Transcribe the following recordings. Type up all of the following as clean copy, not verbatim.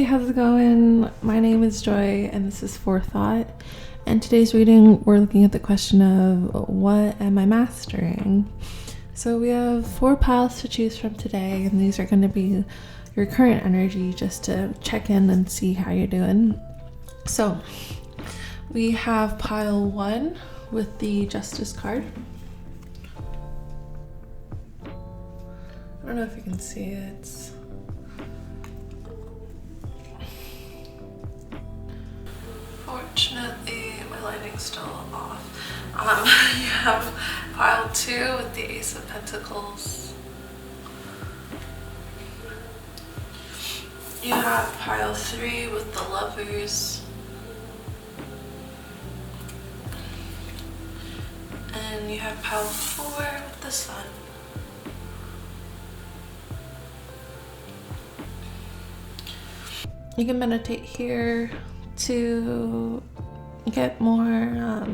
how's it going? My name is Joy and this is Forethought. And today's reading, we're looking at the question of what am I mastering? So we have 4 piles to choose from today, and these are going to be your current energy just to check in and see how you're doing. So we have pile 1 with the Justice card. I don't know if you can see it. Fortunately, my lighting's still off. You have pile 2 with the Ace of Pentacles. You have pile 3 with the Lovers. And you have pile 4 with the Sun. You can meditate here to get more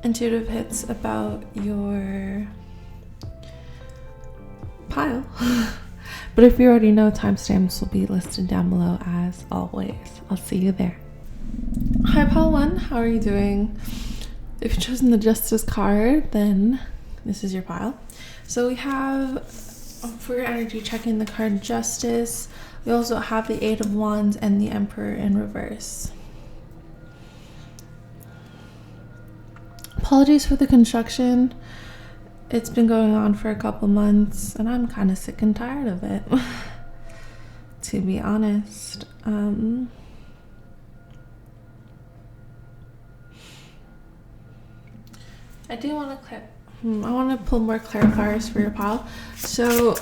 intuitive hits about your pile. But if you already know, timestamps will be listed down below as always. I'll see you there. Hi pile 1, how are you doing? If you've chosen the Justice card, then this is your pile. So we have, for your energy, checking the card Justice. We also have the 8 of Wands and the Emperor in reverse. Apologies for the construction. It's been going on for a couple months and I'm kind of sick and tired of it, to be honest. I do want to I want to pull more clarifiers for your pile. So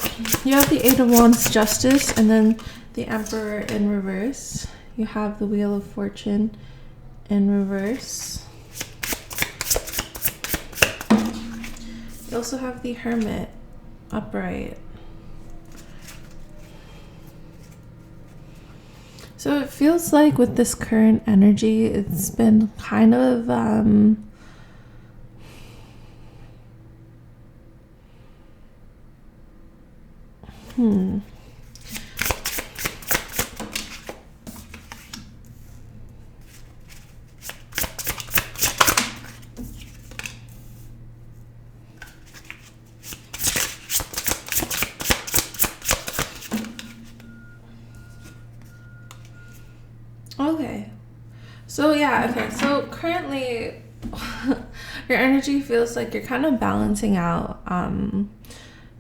you have the 8 of Wands Justice and then the Emperor in reverse. You have the Wheel of Fortune in reverse. You also have the Hermit upright. So it feels like with this current energy, it's been kind of Okay. So currently your energy feels like you're kind of balancing out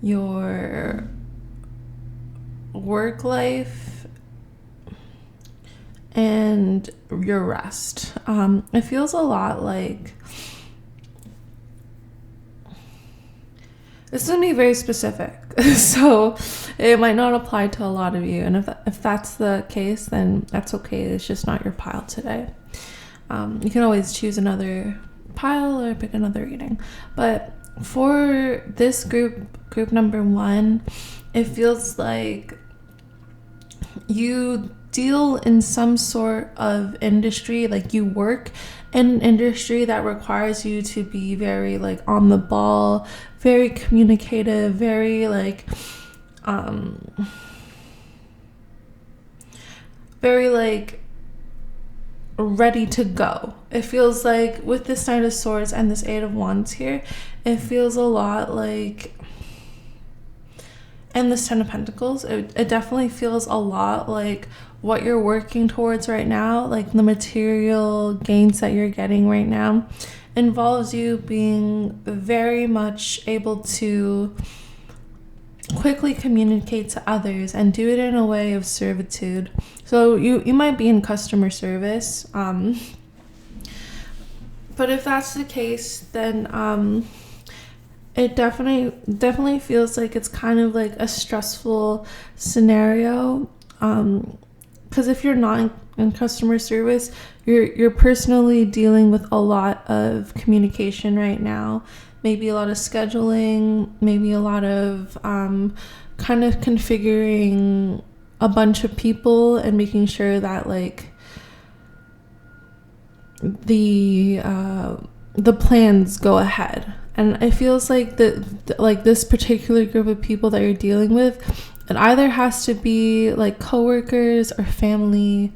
your work life and your rest. It feels a lot like this is going to be very specific, so it might not apply to a lot of you, and if that's the case, then that's okay. It's just not your pile today. You can always choose another pile or pick another reading, but for this group number 1, it feels like you deal in some sort of industry, like you work in an industry that requires you to be very like on the ball, very communicative, very like very like ready to go. It feels like with this Knight of Swords and this 8 of Wands here, it feels a lot like, and this 10 of Pentacles, it definitely feels a lot like what you're working towards right now, like the material gains that you're getting right now, involves you being very much able to quickly communicate to others and do it in a way of servitude. So you might be in customer service, but if that's the case, then it definitely feels like it's kind of like a stressful scenario, because if you're not in customer service, you're personally dealing with a lot of communication right now, maybe a lot of scheduling, maybe a lot of kind of configuring a bunch of people and making sure that like the plans go ahead. And it feels like like this particular group of people that you're dealing with It either has to be like coworkers or family,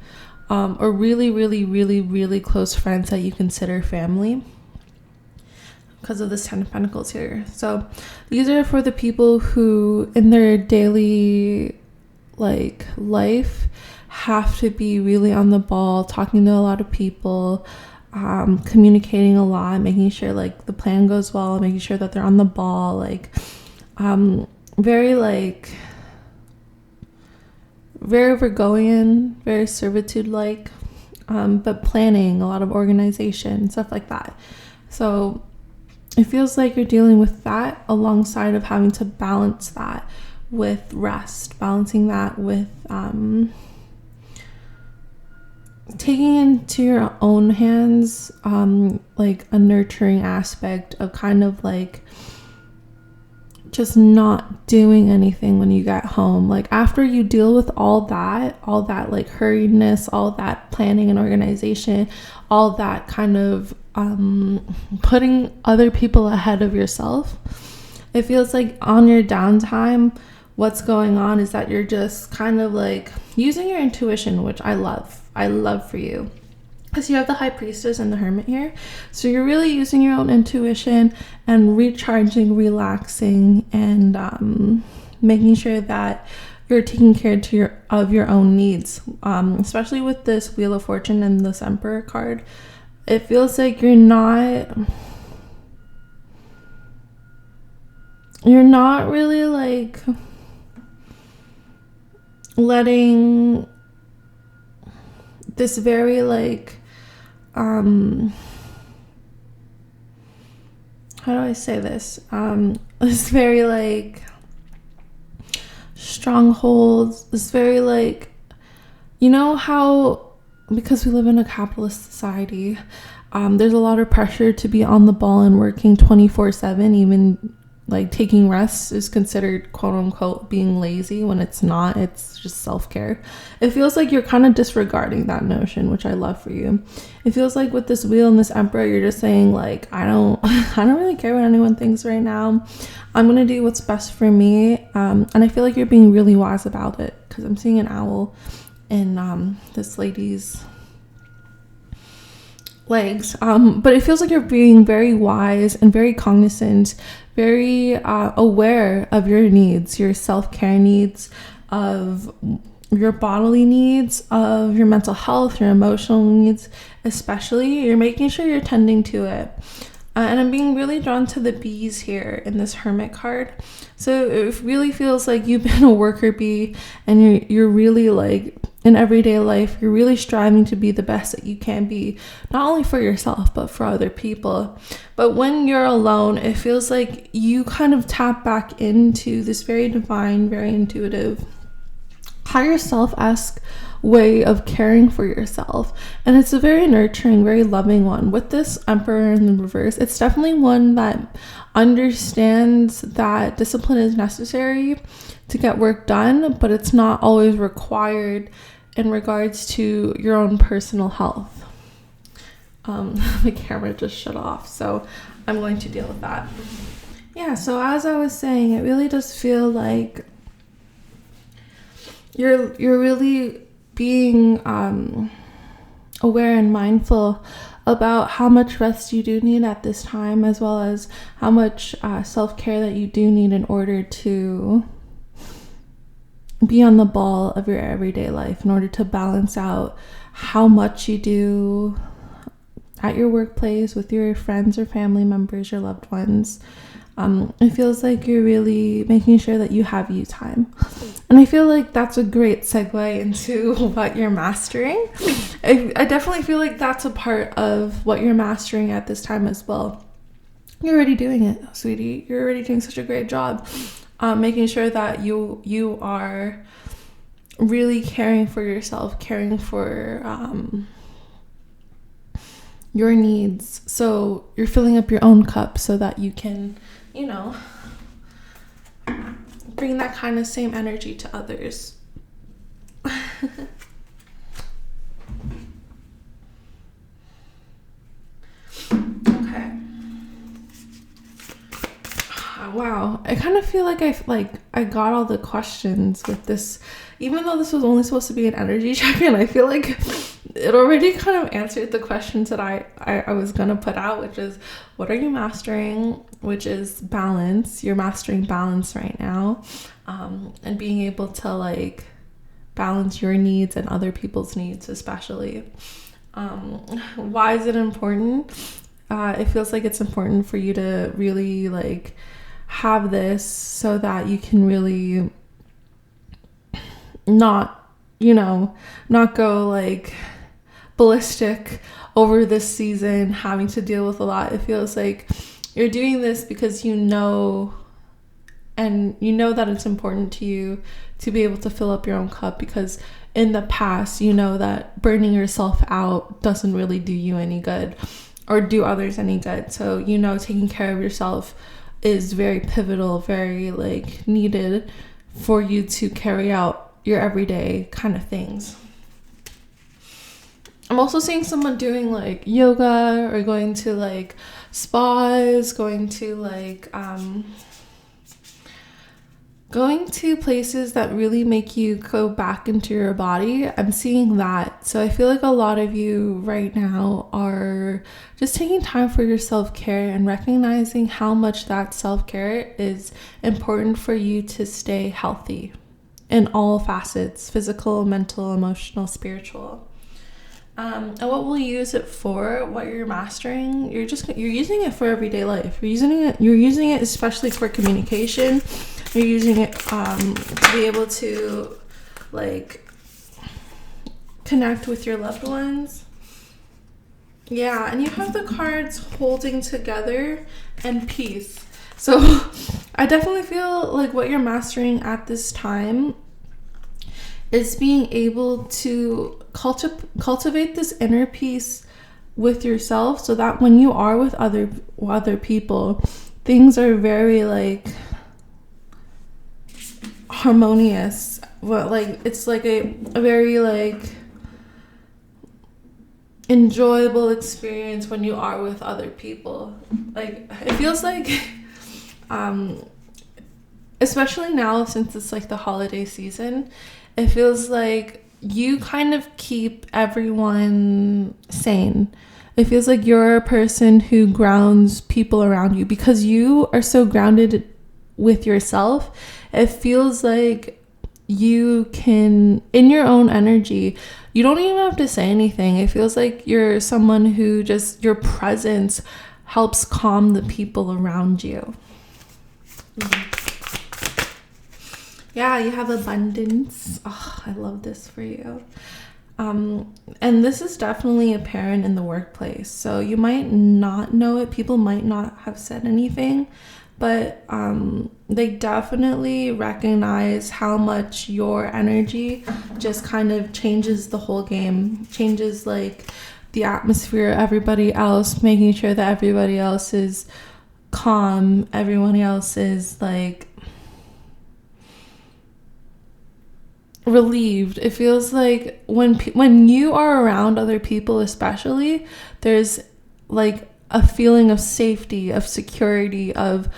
or really, really, really, really close friends that you consider family, because of this 10 of Pentacles here. So these are for the people who in their daily like life have to be really on the ball, talking to a lot of people, communicating a lot, making sure like the plan goes well, making sure that they're on the ball, like very like very Virgoian, very servitude like, but planning, a lot of organization, stuff like that. So it feels like you're dealing with that alongside of having to balance that with rest, balancing that with taking into your own hands like a nurturing aspect of kind of like just not doing anything when you get home. Like after you deal with all that like hurriedness, all that planning and organization, all that kind of putting other people ahead of yourself, it feels like on your downtime what's going on is that you're just kind of like using your intuition, which I love for you, because you have the High Priestess and the Hermit here. So you're really using your own intuition and recharging, relaxing, and making sure that you're taking care of your own needs, especially with this Wheel of Fortune and this Emperor card. It feels like you're not really like letting this very like how do I say this? This very like strongholds, this very like, you know how, because we live in a capitalist society, there's a lot of pressure to be on the ball and working 24/7. Even like taking rest is considered quote unquote being lazy, when it's not. It's just self-care. It feels like you're kind of disregarding that notion, which I love for you. It feels like with this Wheel and this Emperor, you're just saying like, I don't really care what anyone thinks right now. I'm gonna do what's best for me, and I feel like you're being really wise about it, because I'm seeing an owl in this lady's legs, but it feels like you're being very wise and very cognizant, very aware of your needs, your self-care needs, of your bodily needs, of your mental health, your emotional needs. Especially you're making sure you're tending to it. And I'm being really drawn to the bees here in this Hermit card. So it really feels like you've been a worker bee, and you're really like in everyday life, you're really striving to be the best that you can be, not only for yourself, but for other people. But when you're alone, it feels like you kind of tap back into this very divine, very intuitive, higher self-esque way of caring for yourself. And it's a very nurturing, very loving one. With this Emperor in the reverse, it's definitely one that understands that discipline is necessary to get work done, but it's not always required in regards to your own personal health. The camera just shut off, so I'm going to deal with that. Yeah, so as I was saying, it really does feel like you're really being aware and mindful about how much rest you do need at this time, as well as how much self-care that you do need in order to be on the ball of your everyday life, in order to balance out how much you do at your workplace, with your friends or family members, your loved ones. It feels like you're really making sure that you have you time. And I feel like that's a great segue into what you're mastering. I definitely feel like that's a part of what you're mastering at this time as well. You're already doing it, sweetie. You're already doing such a great job. Making sure that you are really caring for yourself, caring for your needs. So you're filling up your own cup so that you can, you know, bring that kind of same energy to others. Okay. I Wow. I kind of feel like I got all the questions with this, even though this was only supposed to be an energy check-in. I feel like it already kind of answered the questions that I was gonna put out, which is, what are you mastering? Which is balance. You're mastering balance right now, and being able to like balance your needs and other people's needs, especially. Why is it important? It feels like it's important for you to really like have this so that you can really not go like ballistic over this season, having to deal with a lot. It feels like you're doing this because you know that it's important to you to be able to fill up your own cup, because in the past you know that burning yourself out doesn't really do you any good or do others any good. So taking care of yourself is very pivotal, very like needed for you to carry out your everyday kind of things. I'm also seeing someone doing like yoga or going to like spas, going to places that really make you go back into your body. I'm seeing that. So I feel like a lot of you right now are just taking time for your self-care and recognizing how much that self-care is important for you to stay healthy in all facets: physical, mental, emotional, spiritual. And what will you use it for? What you're mastering, you're using it for everyday life. You're using it especially for communication. You're using it to be able to like connect with your loved ones. Yeah, and you have the cards holding together and peace. So I definitely feel like what you're mastering at this time is being able to cultivate this inner peace with yourself, so that when you are with other people, things are very like harmonious. Well, like it's like a very like enjoyable experience when you are with other people. Like it feels like especially now since it's like the holiday season, it feels like you kind of keep everyone sane. It feels like you're a person who grounds people around you because you are so grounded with yourself. It feels like you can, in your own energy, you don't even have to say anything. It feels like you're someone who just, your presence helps calm the people around you. Yeah, you have abundance. Oh, I love this for you. And this is definitely apparent in the workplace. So you might not know it. People might not have said anything, but they definitely recognize how much your energy just kind of changes the whole game, changes like the atmosphere, everybody else, making sure that everybody else is calm, everyone else is like relieved. It feels like when you are around other people, especially, there's like a feeling of safety, of security, of,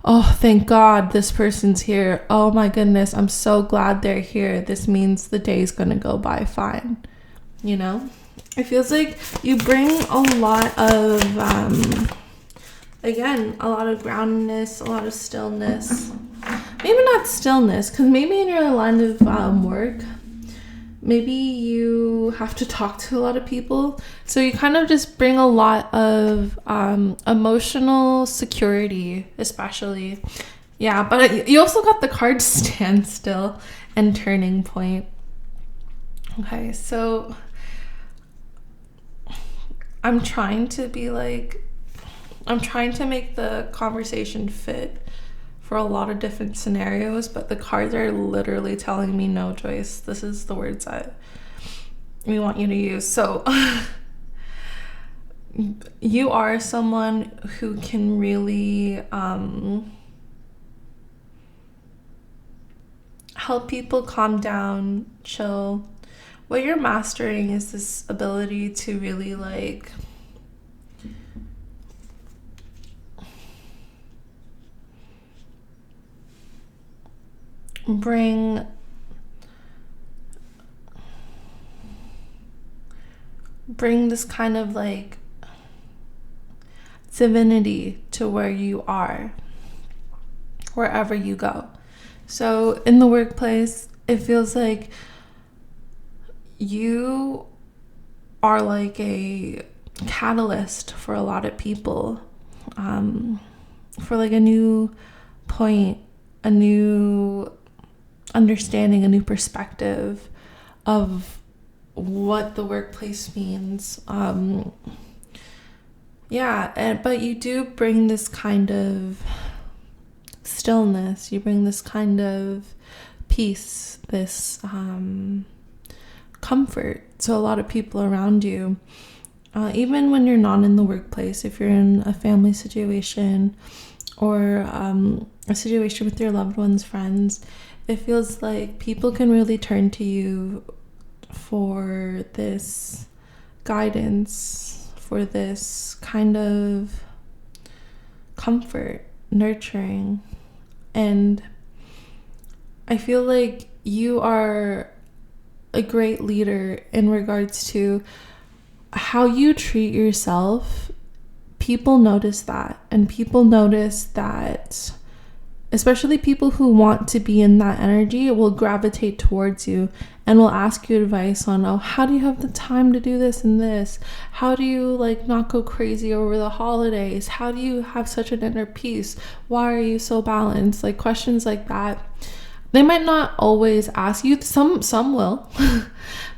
oh, thank God this person's here. Oh my goodness, I'm so glad they're here. This means the day's gonna go by fine. It feels like you bring a lot of again, a lot of groundedness, a lot of stillness. Maybe not stillness, because maybe in your line of work, maybe you have to talk to a lot of people. So you kind of just bring a lot of emotional security, especially. Yeah, but you also got the card standstill and turning point. Okay, so I'm trying to make the conversation fit for a lot of different scenarios, but the cards are literally telling me no, Joyce. This is the words that we want you to use. So you are someone who can really help people calm down, chill. What you're mastering is this ability to really like bring this kind of like divinity to where you are, wherever you go. So in the workplace, it feels like you are like a catalyst for a lot of people, for like a new point, a new understanding, a new perspective of what the workplace means. But you do bring this kind of stillness, you bring this kind of peace, this comfort to a lot of people around you. Even when you're not in the workplace, if you're in a family situation or a situation with your loved ones, friends, it feels like people can really turn to you for this guidance, for this kind of comfort, nurturing. And I feel like you are a great leader in regards to how you treat yourself. People notice that, and people notice that, especially people who want to be in that energy will gravitate towards you and will ask you advice on, oh, how do you have the time to do this and this? How do you like not go crazy over the holidays? How do you have such an inner peace? Why are you so balanced? Like questions like that. They might not always ask you, some will,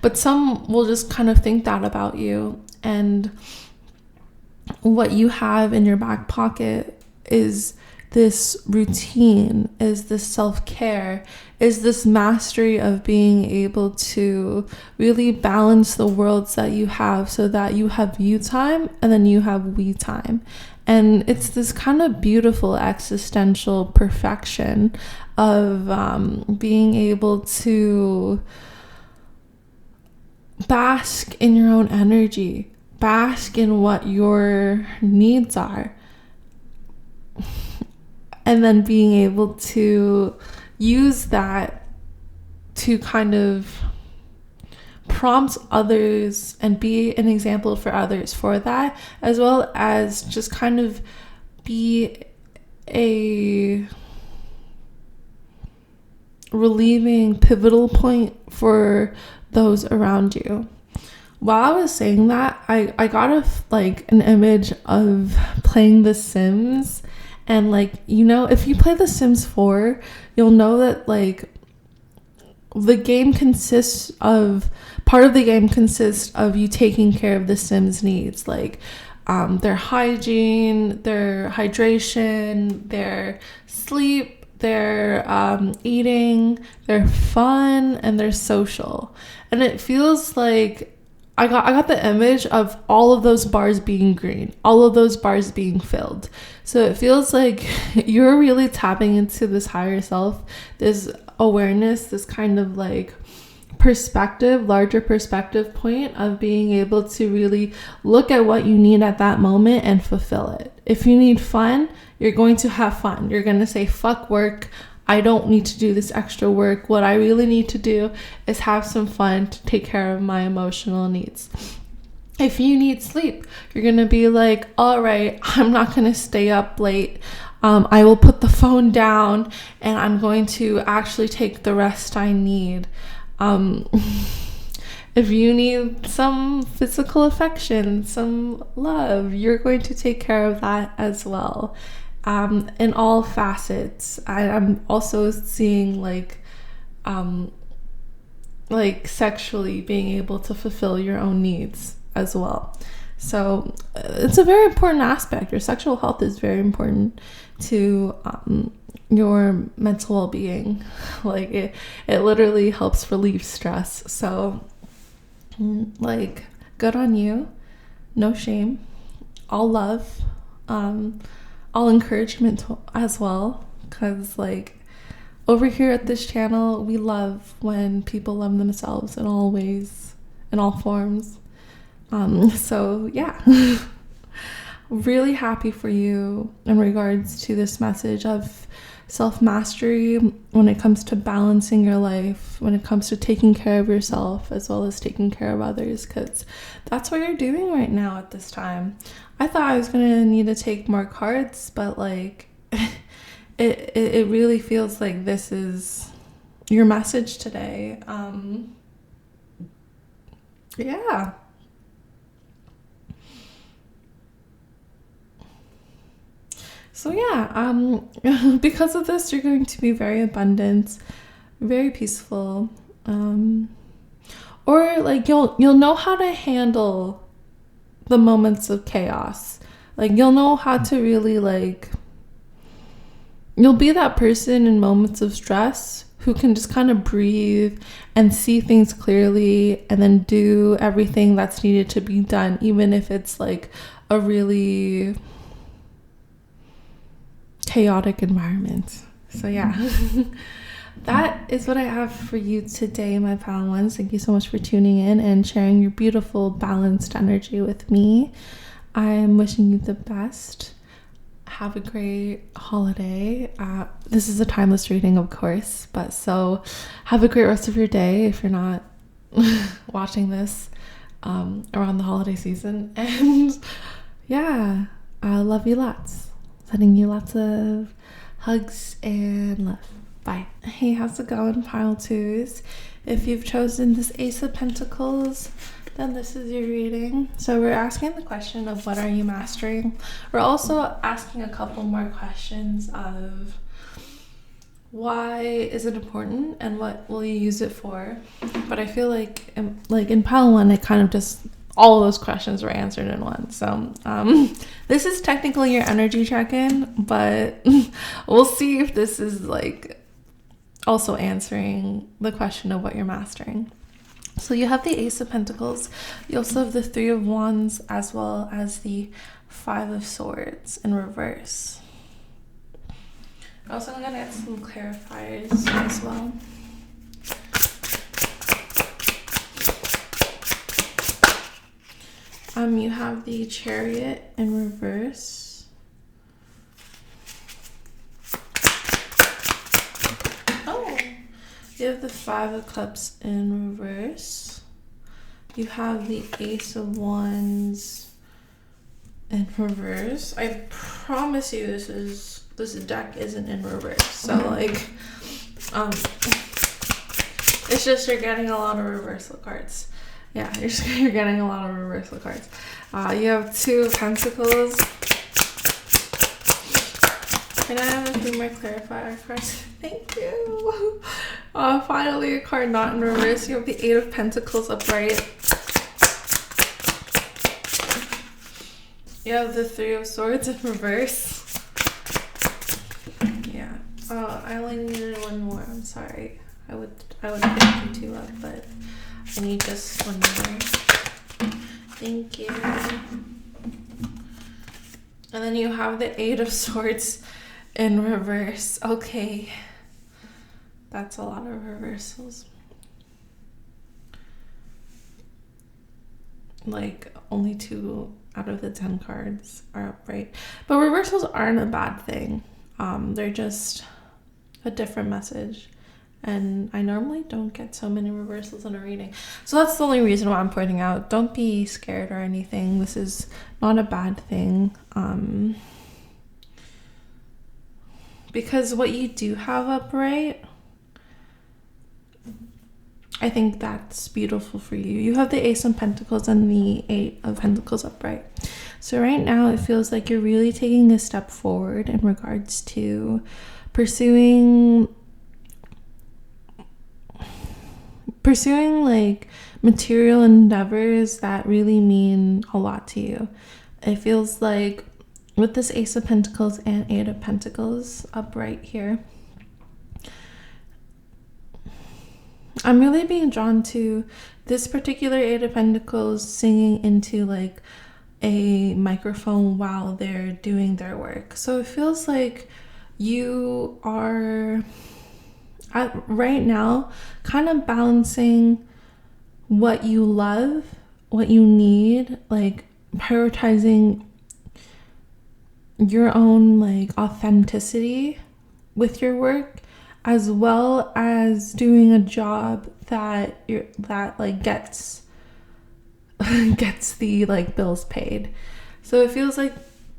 but some will just kind of think that about you. And what you have in your back pocket is this routine, is this self-care, is this mastery of being able to really balance the worlds that you have so that you have you time and then you have we time. And it's this kind of beautiful existential perfection of being able to bask in your own energy, bask in what your needs are, and then being able to use that to kind of prompt others and be an example for others for that, as well as just kind of be a relieving pivotal point for those around you. While I was saying that, I got an image of playing The Sims. And like, you know, if you play The Sims 4, you'll know that like the game part of the game consists of you taking care of the Sims' needs, like their hygiene, their hydration, their sleep, their eating, their fun, and their social. And it feels like I got the image of all of those bars being green, all of those bars being filled. So it feels like you're really tapping into this higher self, this awareness, this kind of like perspective, larger perspective point of being able to really look at what you need at that moment and fulfill it. If you need fun, you're going to have fun. You're going to say, fuck work. I don't need to do this extra work. What I really need to do is have some fun to take care of my emotional needs. If you need sleep, you're going to be like, all right, I'm not going to stay up late. I will put the phone down and I'm going to actually take the rest I need. If you need some physical affection, some love, you're going to take care of that as well. In all facets. I'm also seeing like sexually being able to fulfill your own needs as well. So it's a very important aspect. Your sexual health is very important to your mental well-being. Like it literally helps relieve stress. So like, good on you. No shame. All love. All encouragement as well, because like over here at this channel, we love when people love themselves in all ways, in all forms. So yeah, really happy for you in regards to this message of self-mastery when it comes to balancing your life, when it comes to taking care of yourself as well as taking care of others, because that's what you're doing right now at this time. I thought I was gonna need to take more cards, but like it really feels like this is your message today. Yeah. So yeah, because of this, you're going to be very abundant, very peaceful, or like you'll know how to handle the moments of chaos. Like you'll know how to really like, you'll be that person in moments of stress who can just kind of breathe and see things clearly and then do everything that's needed to be done, even if it's like a really chaotic environment. So yeah. That is what I have for you today, my pal ones. Thank you so much for tuning in and sharing your beautiful balanced energy with me. I am wishing you the best. Have a great holiday. This is a timeless reading, of course, but so have a great rest of your day if you're not watching this around the holiday season. And yeah, I love you lots. Sending you lots of hugs and love. Bye. Hey, how's it going, pile twos? If you've chosen this Ace of Pentacles, then this is your reading. So we're asking the question of what are you mastering? We're also asking a couple more questions of why is it important and what will you use it for? But I feel like in pile one, it kind of just, all of those questions were answered in one. So this is technically your energy check-in, but we'll see if this is like also answering the question of what you're mastering. So you have the Ace of Pentacles. You also have the Three of Wands as well as the Five of Swords in reverse. Also, I'm going to add some clarifiers as well. You have the Chariot in reverse. Oh, you have the Five of Cups in reverse. You have the Ace of Wands in reverse. I promise you this deck isn't in reverse. So like, it's just you're getting a lot of reversal cards. Yeah, you're getting a lot of reversal cards. You have Two of Pentacles. Can I have a few more clarifier cards? Thank you. Finally, a card not in reverse. You have the Eight of Pentacles upright. You have the Three of Swords in reverse. Yeah. Oh, I only needed one more. I'm sorry. I would pick you two up, but I need just one more. Thank you. And then you have the Eight of Swords in reverse. Okay. That's a lot of reversals. Like only 2 out of the 10 cards are upright. But reversals aren't a bad thing. They're just a different message. And I normally don't get so many reversals in a reading. So that's the only reason why I'm pointing out. Don't be scared or anything. This is not a bad thing. Because what you do have upright, I think that's beautiful for you. You have the Ace of Pentacles and the Eight of Pentacles upright. So right now it feels like you're really taking a step forward in regards to pursuing like material endeavors that really mean a lot to you. It feels like with this Ace of Pentacles and Eight of Pentacles upright here, I'm really being drawn to this particular Eight of Pentacles singing into like a microphone while they're doing their work. So it feels like you are right now kind of balancing what you love, what you need, like prioritizing your own like authenticity with your work, as well as doing a job that like gets the like bills paid. So it feels like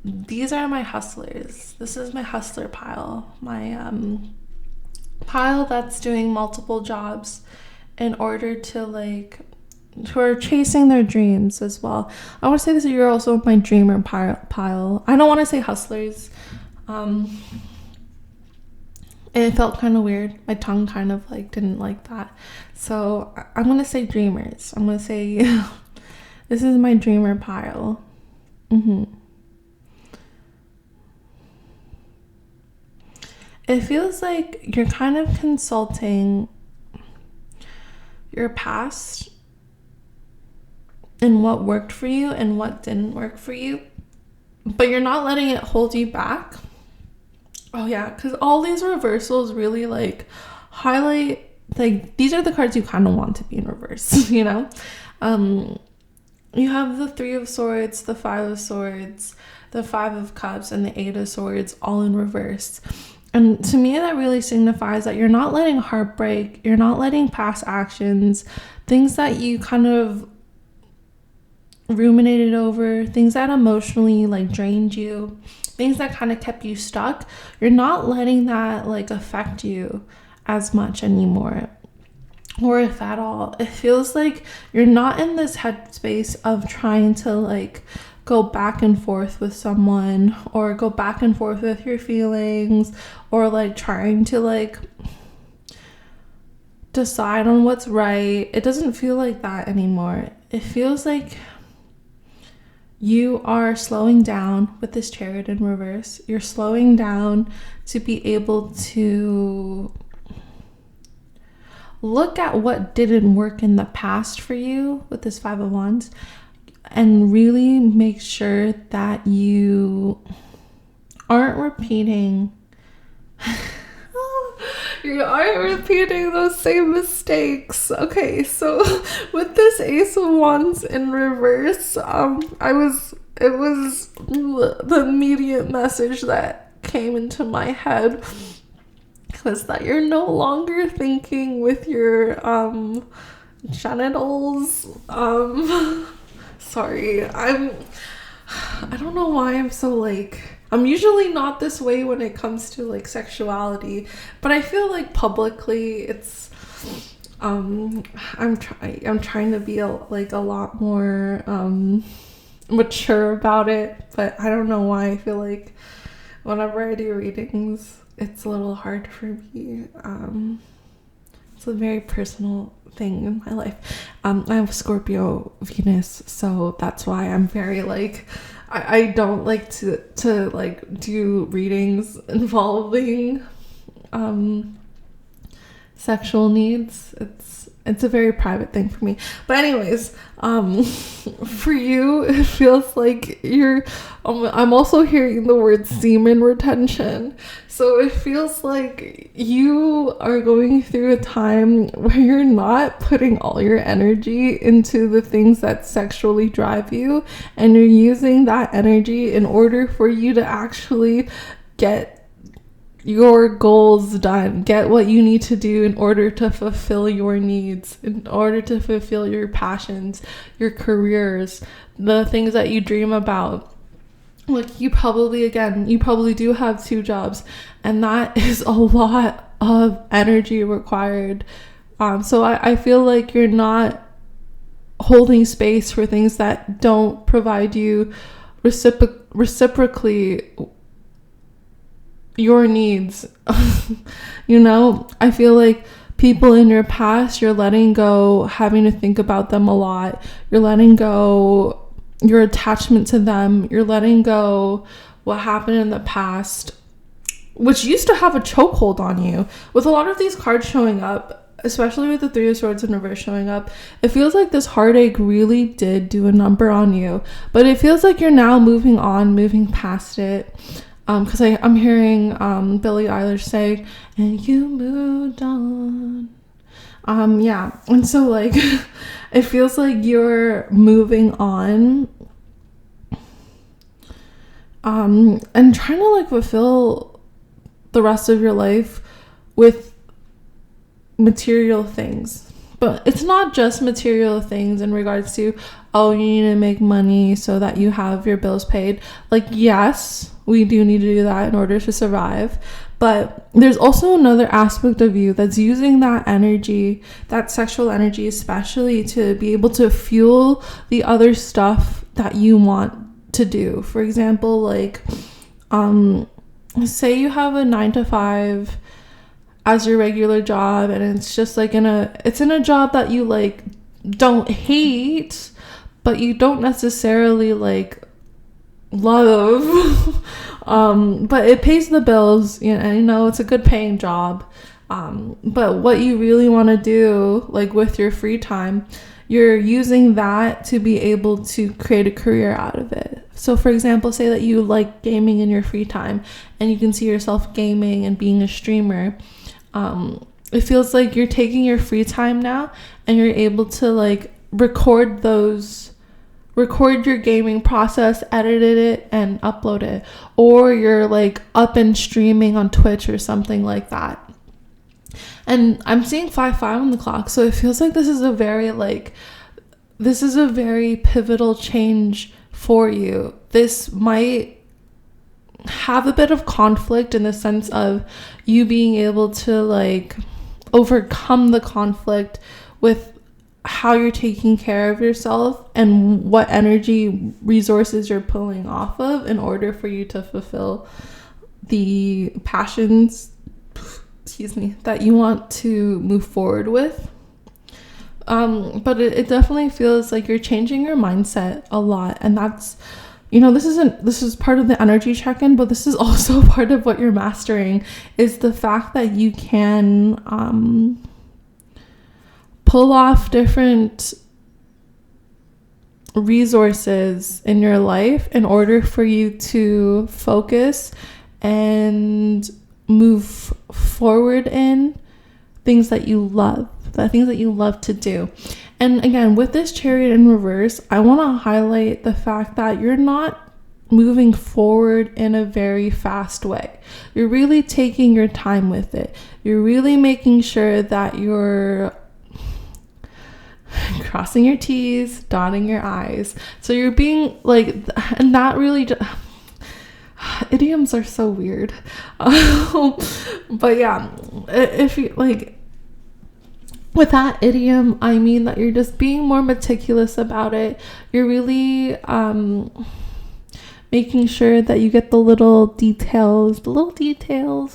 these are my hustlers. This is my hustler pile, my pile that's doing multiple jobs in order to like, who are chasing their dreams as well. I want to say this, you're also my dreamer pile. I don't want to say hustlers. It felt kind of weird. My tongue kind of like didn't like that. So I'm going to say dreamers. I'm going to say this is my dreamer pile. It feels like you're kind of consulting your past and what worked for you and what didn't work for you, but you're not letting it hold you back. Oh yeah, because all these reversals really like highlight, like these are the cards you kind of want to be in reverse, you know? You have the 3 of Swords, the 5 of Swords, the 5 of Cups, and the 8 of Swords all in reverse. And to me, that really signifies that you're not letting heartbreak, you're not letting past actions, things that you kind of ruminated over, things that emotionally like drained you, things that kind of kept you stuck, you're not letting that like affect you as much anymore, or if at all. It feels like you're not in this headspace of trying to like go back and forth with someone, or go back and forth with your feelings, or like trying to like decide on what's right. It doesn't feel like that anymore. It feels like you are slowing down with this Chariot in reverse. You're slowing down to be able to look at what didn't work in the past for you with this 5 of Wands, and really make sure that you aren't repeating those same mistakes. Okay, so with this Ace of Wands in reverse, it was the immediate message that came into my head was that you're no longer thinking with your genitals. Sorry, I don't know why I'm so like, I'm usually not this way when it comes to like sexuality, but I feel like publicly it's I'm trying to be a lot more mature about it, but I don't know why I feel like whenever I do readings it's a little hard for me. It's a very personal thing in my life. I have Scorpio Venus, so that's why I'm very like, I don't like to like do readings involving sexual needs. It's a very private thing for me. But anyways, for you, it feels like you're, I'm also hearing the word semen retention. So it feels like you are going through a time where you're not putting all your energy into the things that sexually drive you, and you're using that energy in order for you to actually get your goals done, get what you need to do in order to fulfill your needs, in order to fulfill your passions, your careers, the things that you dream about. Like you probably do have 2 jobs, and that is a lot of energy required. So I feel like you're not holding space for things that don't provide you reciprocally your needs. You know, I feel like people in your past, you're letting go, having to think about them a lot. You're letting go your attachment to them. You're letting go what happened in the past, which used to have a chokehold on you. With a lot of these cards showing up, especially with the 3 of Swords in reverse showing up, it feels like this heartache really did do a number on you. But it feels like you're now moving on, moving past it. Because I'm hearing Billie Eilish say, and you moved on. Yeah, and so like it feels like you're moving on, and trying to like fulfill the rest of your life with material things. But it's not just material things in regards to, oh, you need to make money so that you have your bills paid. Like, yes, we do need to do that in order to survive. But there's also another aspect of you that's using that energy, that sexual energy especially, to be able to fuel the other stuff that you want to do. For example, like, say you have a 9-to-5 as your regular job, and it's just like in a job that you like don't hate, but you don't necessarily like love. But it pays the bills, and you know it's a good paying job. But what you really want to do, like with your free time, you're using that to be able to create a career out of it. So for example, say that you like gaming in your free time and you can see yourself gaming and being a streamer. It feels like you're taking your free time now and you're able to like record your gaming process, edit it, and upload it. Or you're like up and streaming on Twitch or something like that. And I'm seeing 5-5 on the clock, so it feels like this is a very pivotal change for you. This might have a bit of conflict in the sense of you being able to like overcome the conflict with how you're taking care of yourself and what energy resources you're pulling off of in order for you to fulfill the passions, that you want to move forward with. But it definitely feels like you're changing your mindset a lot, and that's, this is part of the energy check-in, but this is also part of what you're mastering, is the fact that you can pull off different resources in your life in order for you to focus and move forward in things that you love, to do. And again, with this Chariot in reverse, I want to highlight the fact that you're not moving forward in a very fast way. You're really taking your time with it. You're really making sure that you're crossing your T's, dotting your I's. So you're being like, and that really idioms are so weird. But yeah, if you like, with that idiom, I mean that you're just being more meticulous about it. You're really making sure that you get the little details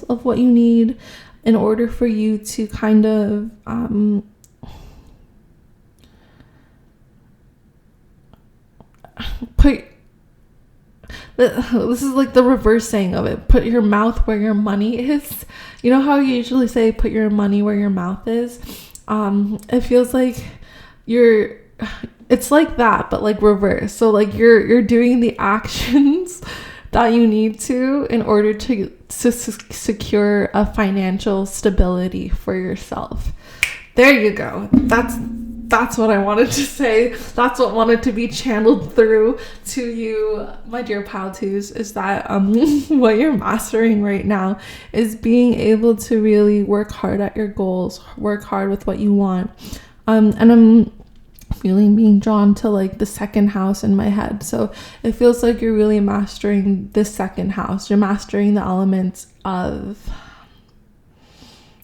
of what you need in order for you to kind of this is like the reversing of it. Put your mouth where your money is. You know how you usually say put your money where your mouth is? It feels like it's like that, but like reverse. So like you're doing the actions that you need to in order to secure a financial stability for yourself. There you go. That's what I wanted to say. That's what wanted to be channeled through to you, my dear Pal-Tus, is that what you're mastering right now is being able to really work hard at your goals, work hard with what you want. And I'm feeling being drawn to like the second house in my head. So it feels like you're really mastering the second house. You're mastering the elements of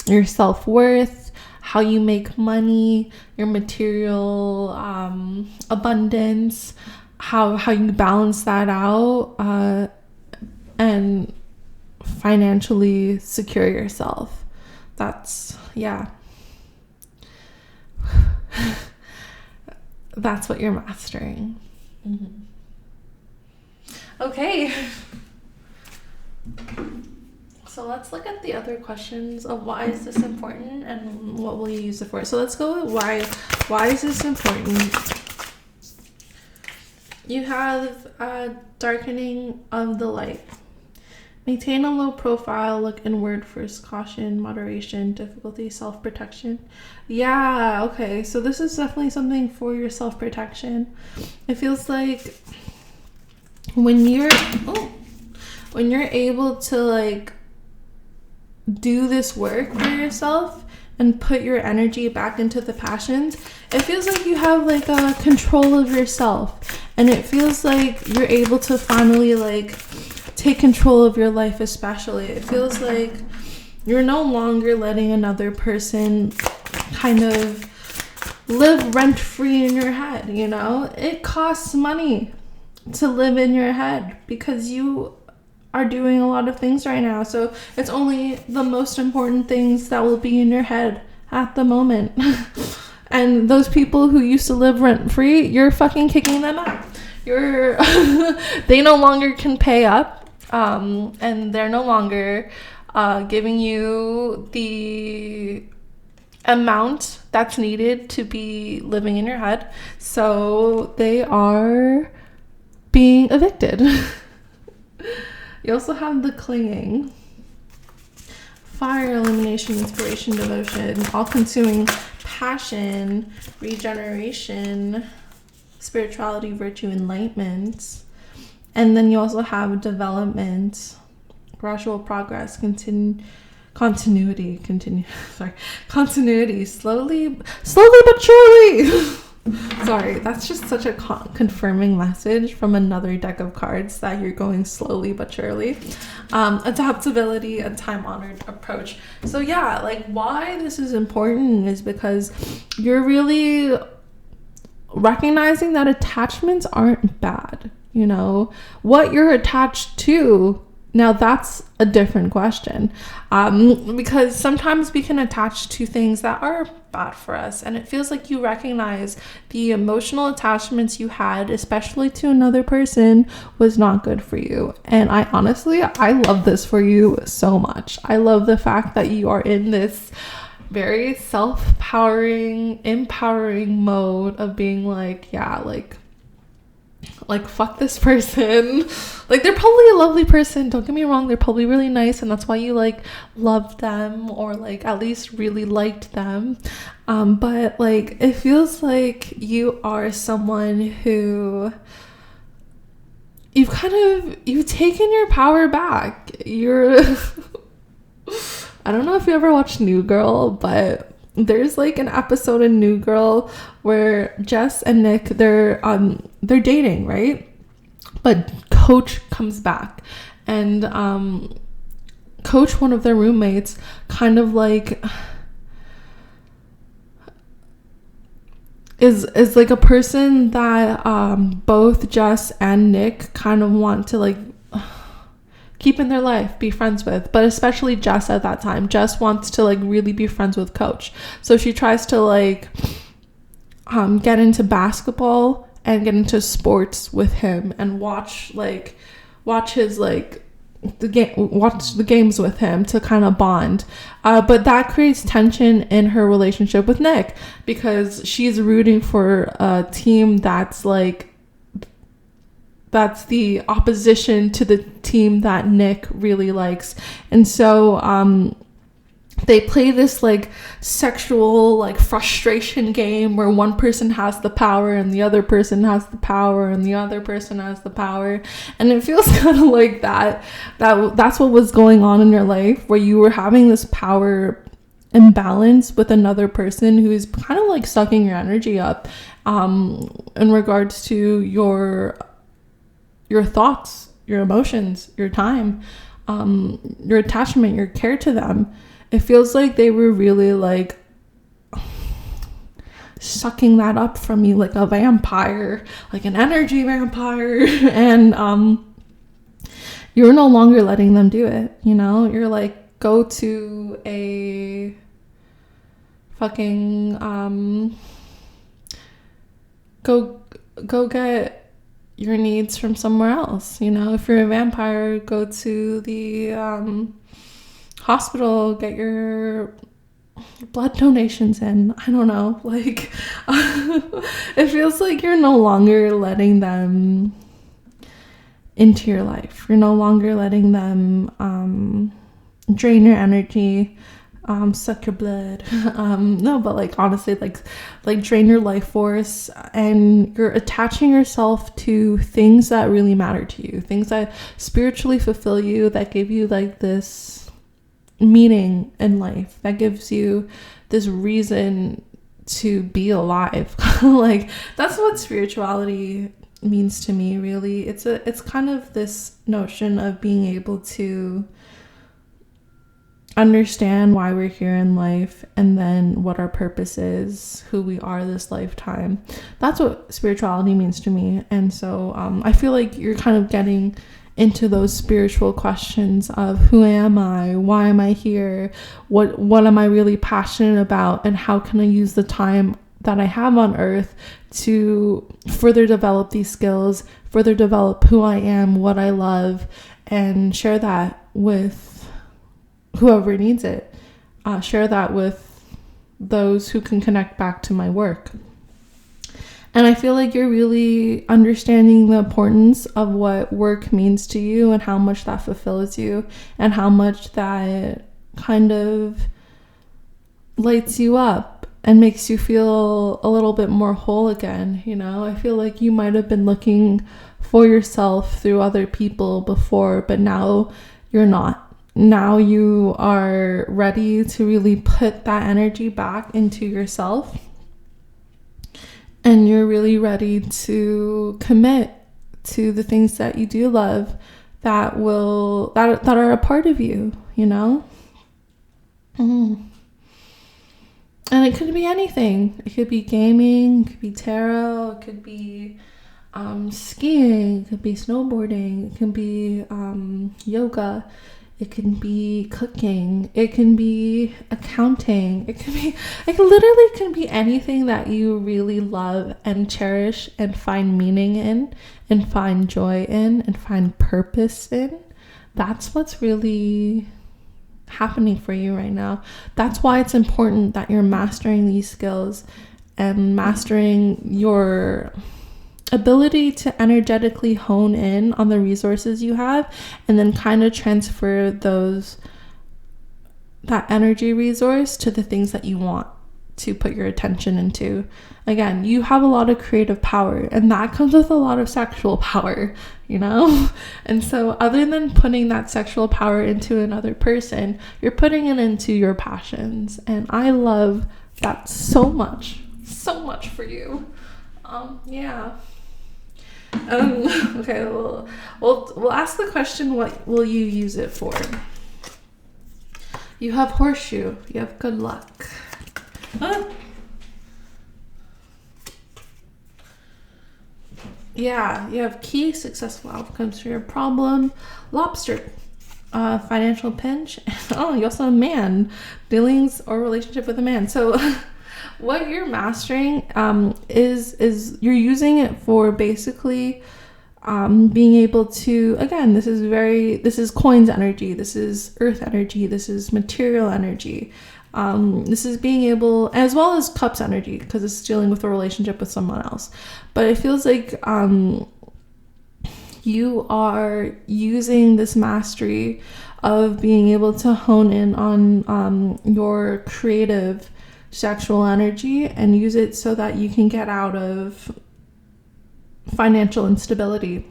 your self-worth, how you make money, your material abundance, how you balance that out, and financially secure yourself. That's that's what you're mastering. Mm-hmm. Okay. So let's look at the other questions of why is this important and what will you use it for. So let's go with why is this important? You have a darkening of the light. Maintain a low profile, look inward first, caution, moderation, difficulty, self-protection. Yeah, okay. So this is definitely something for your self-protection. It feels like when you're able to like do this work for yourself and put your energy back into the passions, it feels like you have like a control of yourself, and it feels like you're able to finally like take control of your life. Especially, it feels like you're no longer letting another person kind of live rent-free in your head. You know, it costs money to live in your head because you are doing a lot of things right now, so it's only the most important things that will be in your head at the moment. And those people who used to live rent-free, you're fucking kicking them out. You're they no longer can pay up, and they're no longer giving you the amount that's needed to be living in your head, so they are being evicted. You also have the clinging. Fire, illumination, inspiration, devotion, all-consuming passion, regeneration, spirituality, virtue, enlightenment. And then you also have development, gradual progress, continuity, slowly but surely. Sorry, that's just such a confirming message from another deck of cards that you're going slowly but surely. Adaptability, a time-honored approach. So yeah, like why this is important is because you're really recognizing that attachments aren't bad. You know, what you're attached to, now that's a different question, because sometimes we can attach to things that are bad for us, and it feels like you recognize the emotional attachments you had, especially to another person, was not good for you. And I love this for you so much. I love the fact that you are in this very self-empowering mode of being like, yeah, like fuck this person. Like, they're probably a lovely person, don't get me wrong, they're probably really nice, and that's why you like loved them, or like at least really liked them, but like it feels like you are someone who you've taken your power back. You're I don't know if you ever watched New Girl, but there's like an episode in New Girl where Jess and Nick, they're dating, right? But Coach comes back, and Coach, one of their roommates, kind of like is like a person that both Jess and Nick kind of want to like keep in their life, be friends with, but especially Jess at that time. Jess wants to like really be friends with Coach, so she tries to like get into basketball and get into sports with him and watch his like watch the games with him to kind of bond, but that creates tension in her relationship with Nick because she's rooting for a team that's the opposition to the team that Nick really likes. And so they play this like sexual like frustration game where one person has the power and the other person has the power and the other person has the power, and it feels kind of like that's what was going on in your life, where you were having this power imbalance with another person who is kind of like sucking your energy up in regards to your thoughts, your emotions, your time, your attachment, your care to them. It feels like they were really like sucking that up from you like a vampire, like an energy vampire, and you're no longer letting them do it. You know, you're like, go to a fucking go get your needs from somewhere else. You know, if you're a vampire, go to the hospital, get your blood donations in. I don't know, like it feels like you're no longer letting them into your life. You're no longer letting them drain your energy, suck your blood, no, but like honestly, like drain your life force, and you're attaching yourself to things that really matter to you, things that spiritually fulfill you, that give you like this meaning in life, that gives you this reason to be alive. Like, that's what spirituality means to me, really. It's kind of this notion of being able to understand why we're here in life, and then what our purpose is, who we are this lifetime. That's what spirituality means to me. And so I feel like you're kind of getting into those spiritual questions of who am I, why am I here, what am I really passionate about, and how can I use the time that I have on earth to further develop these skills, further develop who I am, what I love, and share that with whoever needs it. Share that with those who can connect back to my work. And I feel like you're really understanding the importance of what work means to you, and how much that fulfills you, and how much that kind of lights you up and makes you feel a little bit more whole again. You know, I feel like you might have been looking for yourself through other people before, but now you're not. Now you are ready to really put that energy back into yourself, and you're really ready to commit to the things that you do love, that are a part of you, you know? And it could be anything. It could be gaming, it could be tarot, it could be skiing, it could be snowboarding, it can be yoga, it can be cooking, it can be accounting, it literally can be anything that you really love and cherish and find meaning in, and find joy in, and find purpose in. That's what's really happening for you right now. That's why it's important that you're mastering these skills and mastering your ability to energetically hone in on the resources you have, and then kind of transfer that energy resource to the things that you want to put your attention into. Again, you have a lot of creative power, and that comes with a lot of sexual power, you know? And so other than putting that sexual power into another person, you're putting it into your passions. And I love that so much for you. Yeah. Okay, we'll ask the question, what will you use it for? You have horseshoe, you have good luck. Yeah, you have key, successful outcomes for your problem. Lobster, financial pinch. Oh, you also have man, dealings or relationship with a man. So what you're mastering is you're using it for basically being able to, again, this is coins energy, this is earth energy, this is material energy, this is being able, as well as cups energy, because it's dealing with a relationship with someone else. But it feels like you are using this mastery of being able to hone in on your creative sexual energy and use it so that you can get out of financial instability.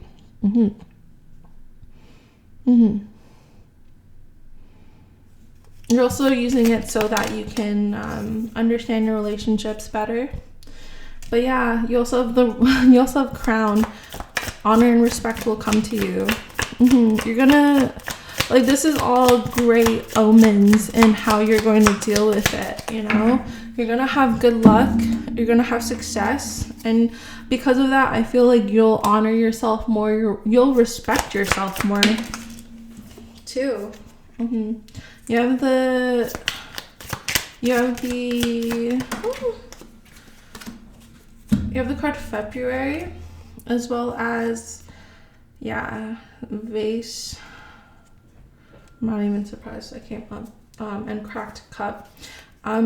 You're also using it so that you can understand your relationships better. But yeah, you also have crown. Honor and respect will come to you. You're gonna, like, this is all great omens in how you're going to deal with it, you know? You're gonna have good luck, you're gonna have success, and because of that, I feel like you'll honor yourself more, you'll respect yourself more too. You have the card February, as well as vase. I'm not even surprised I came up, and cracked cup.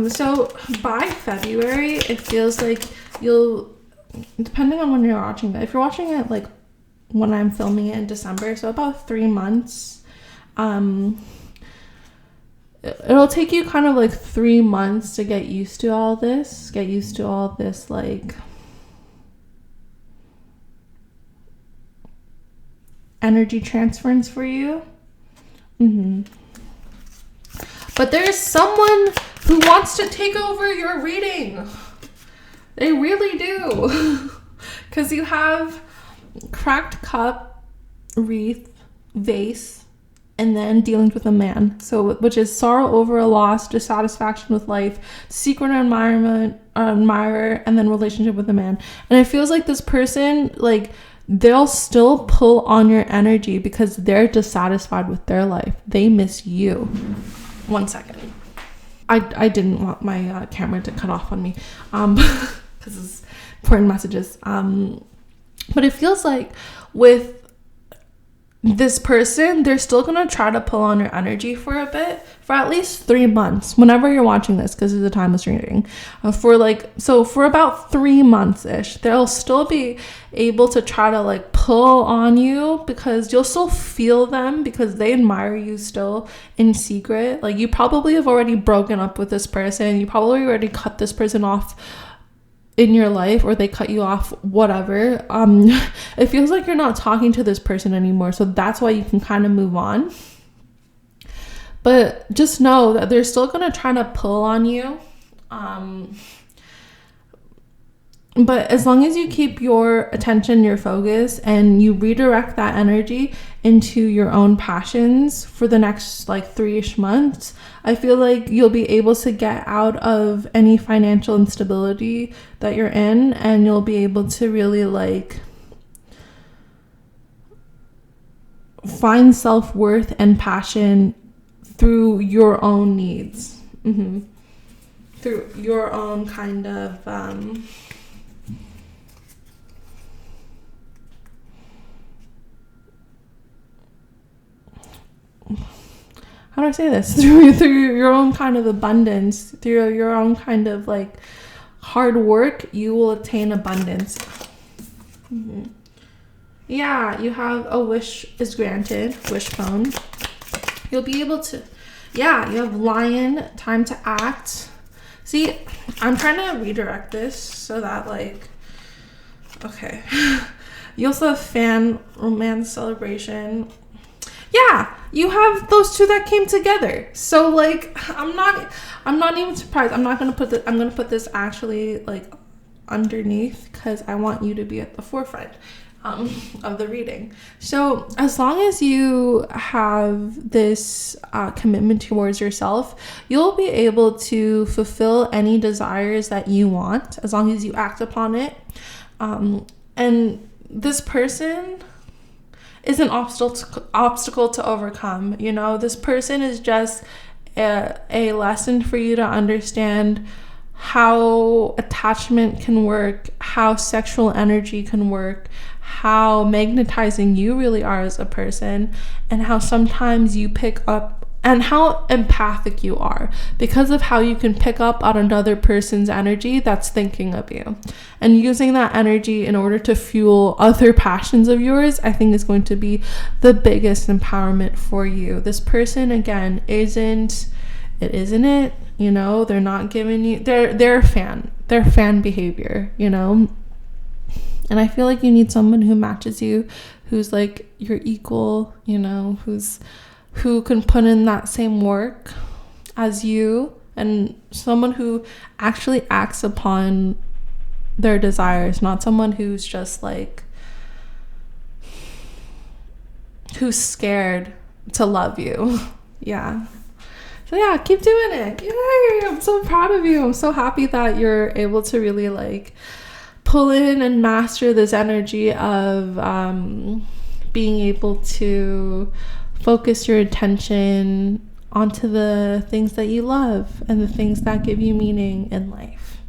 So by February, it feels like you'll, depending on when you're watching it, if you're watching it like when I'm filming it in December, so about 3 months, it'll take you kind of like 3 months to get used to all this like energy transference for you. But there's someone who wants to take over your reading. They really do. Because you have cracked cup, wreath, vase, and then dealing with a man. So, which is sorrow over a loss, dissatisfaction with life, secret admirer, and then relationship with a man. And it feels like this person, like, they'll still pull on your energy because they're dissatisfied with their life. They miss you. 1 second. I didn't want my camera to cut off on me because it's important messages. But it feels like with this person, they're still going to try to pull on your energy for a bit, for at least 3 months, whenever you're watching this, because it's a timeless reading. For about 3 months-ish, they'll still be able to try to like pull on you because you'll still feel them because they admire you still in secret. Like, you probably have already broken up with this person. You probably already cut this person off in your life, or they cut you off, whatever. It feels like you're not talking to this person anymore, so that's why you can kind of move on. But just know that they're still gonna try to pull on you, but as long as you keep your attention, your focus, and you redirect that energy into your own passions for the next like 3-ish months, I feel like you'll be able to get out of any financial instability that you're in, and you'll be able to really like find self-worth and passion through your own needs, through your own kind of how do I say this? Through your own kind of abundance, through your own kind of like hard work, you will attain abundance. Yeah, you have a wish is granted, wishbone. You'll be able to, yeah, you have lion, time to act. See, I'm trying to redirect this so that like, okay. You also have fan, romance, celebration. Yeah, you have those two that came together. So like, I'm not even surprised. I'm gonna put this actually like underneath because I want you to be at the forefront of the reading. So as long as you have this commitment towards yourself, you'll be able to fulfill any desires that you want as long as you act upon it. And this person is an obstacle to overcome. You know, this person is just a lesson for you to understand how attachment can work, how sexual energy can work, how magnetizing you really are as a person, and how sometimes you pick up, and how empathic you are because of how you can pick up on another person's energy that's thinking of you, and using that energy in order to fuel other passions of yours, I think is going to be the biggest empowerment for you. This person, again, isn't it, you know, they're not giving you, they're fan behavior, you know. And I feel like you need someone who matches you, who's like your equal, you know, who can put in that same work as you, and someone who actually acts upon their desires, not someone who's just like, who's scared to love you. Yeah. So yeah, keep doing it. Yay! I'm so proud of you. I'm so happy that you're able to really like pull in and master this energy of being able to focus your attention onto the things that you love and the things that give you meaning in life.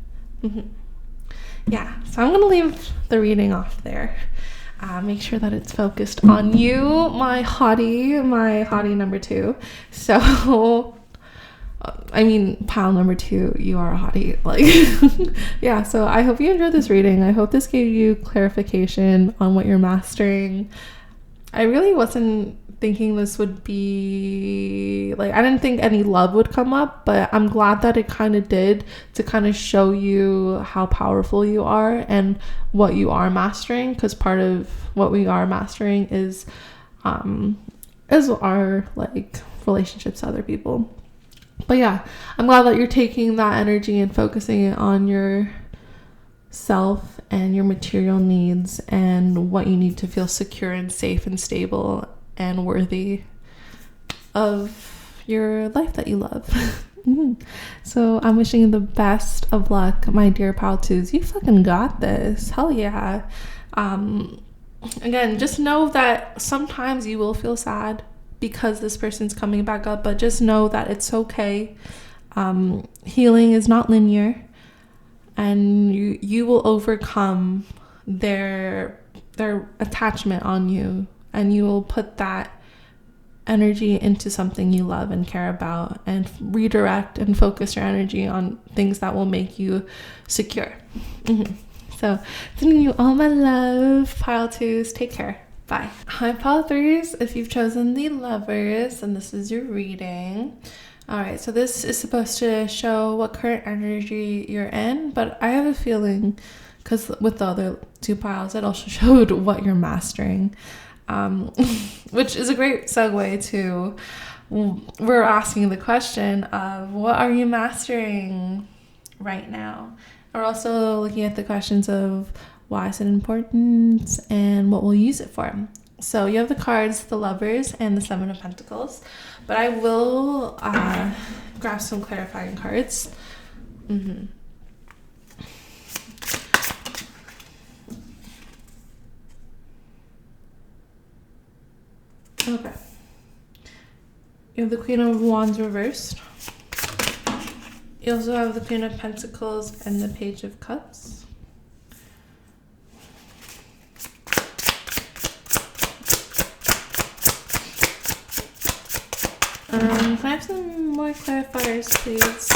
Yeah, so I'm gonna leave the reading off there. Make sure that it's focused on you, my hottie number 2. So I mean, pile number 2, you are a hottie. Like, yeah, so I hope you enjoyed this reading. I hope this gave you clarification on what you're mastering. I really wasn't thinking this would be, like, I didn't think any love would come up, but I'm glad that it kind of did, to kind of show you how powerful you are and what you are mastering, because part of what we are mastering is our, like, relationships to other people. But yeah, I'm glad that you're taking that energy and focusing it on your self and your material needs and what you need to feel secure and safe and stable and worthy of your life that you love. So I'm wishing you the best of luck, my dear pal twos. You fucking got this. Hell yeah. Again, just know that sometimes you will feel sad because this person's coming back up, but just know that it's okay. Healing is not linear, and you will overcome their attachment on you, and you will put that energy into something you love and care about, and redirect and focus your energy on things that will make you secure. So sending you all my love, pile twos. Take care. Bye. Hi, pile threes. If you've chosen the lovers, and this is your reading. All right, so this is supposed to show what current energy you're in, but I have a feeling, because with the other two piles, it also showed what you're mastering, which is a great segue to, we're asking the question of what are you mastering right now? We're also looking at the questions of why is it important and what we'll use it for. So you have the cards, the lovers, and the Seven of Pentacles. But I will grab some clarifying cards. Okay. You have the Queen of Wands reversed. You also have the Queen of Pentacles and the Page of Cups. Can I have some more clarifiers, please?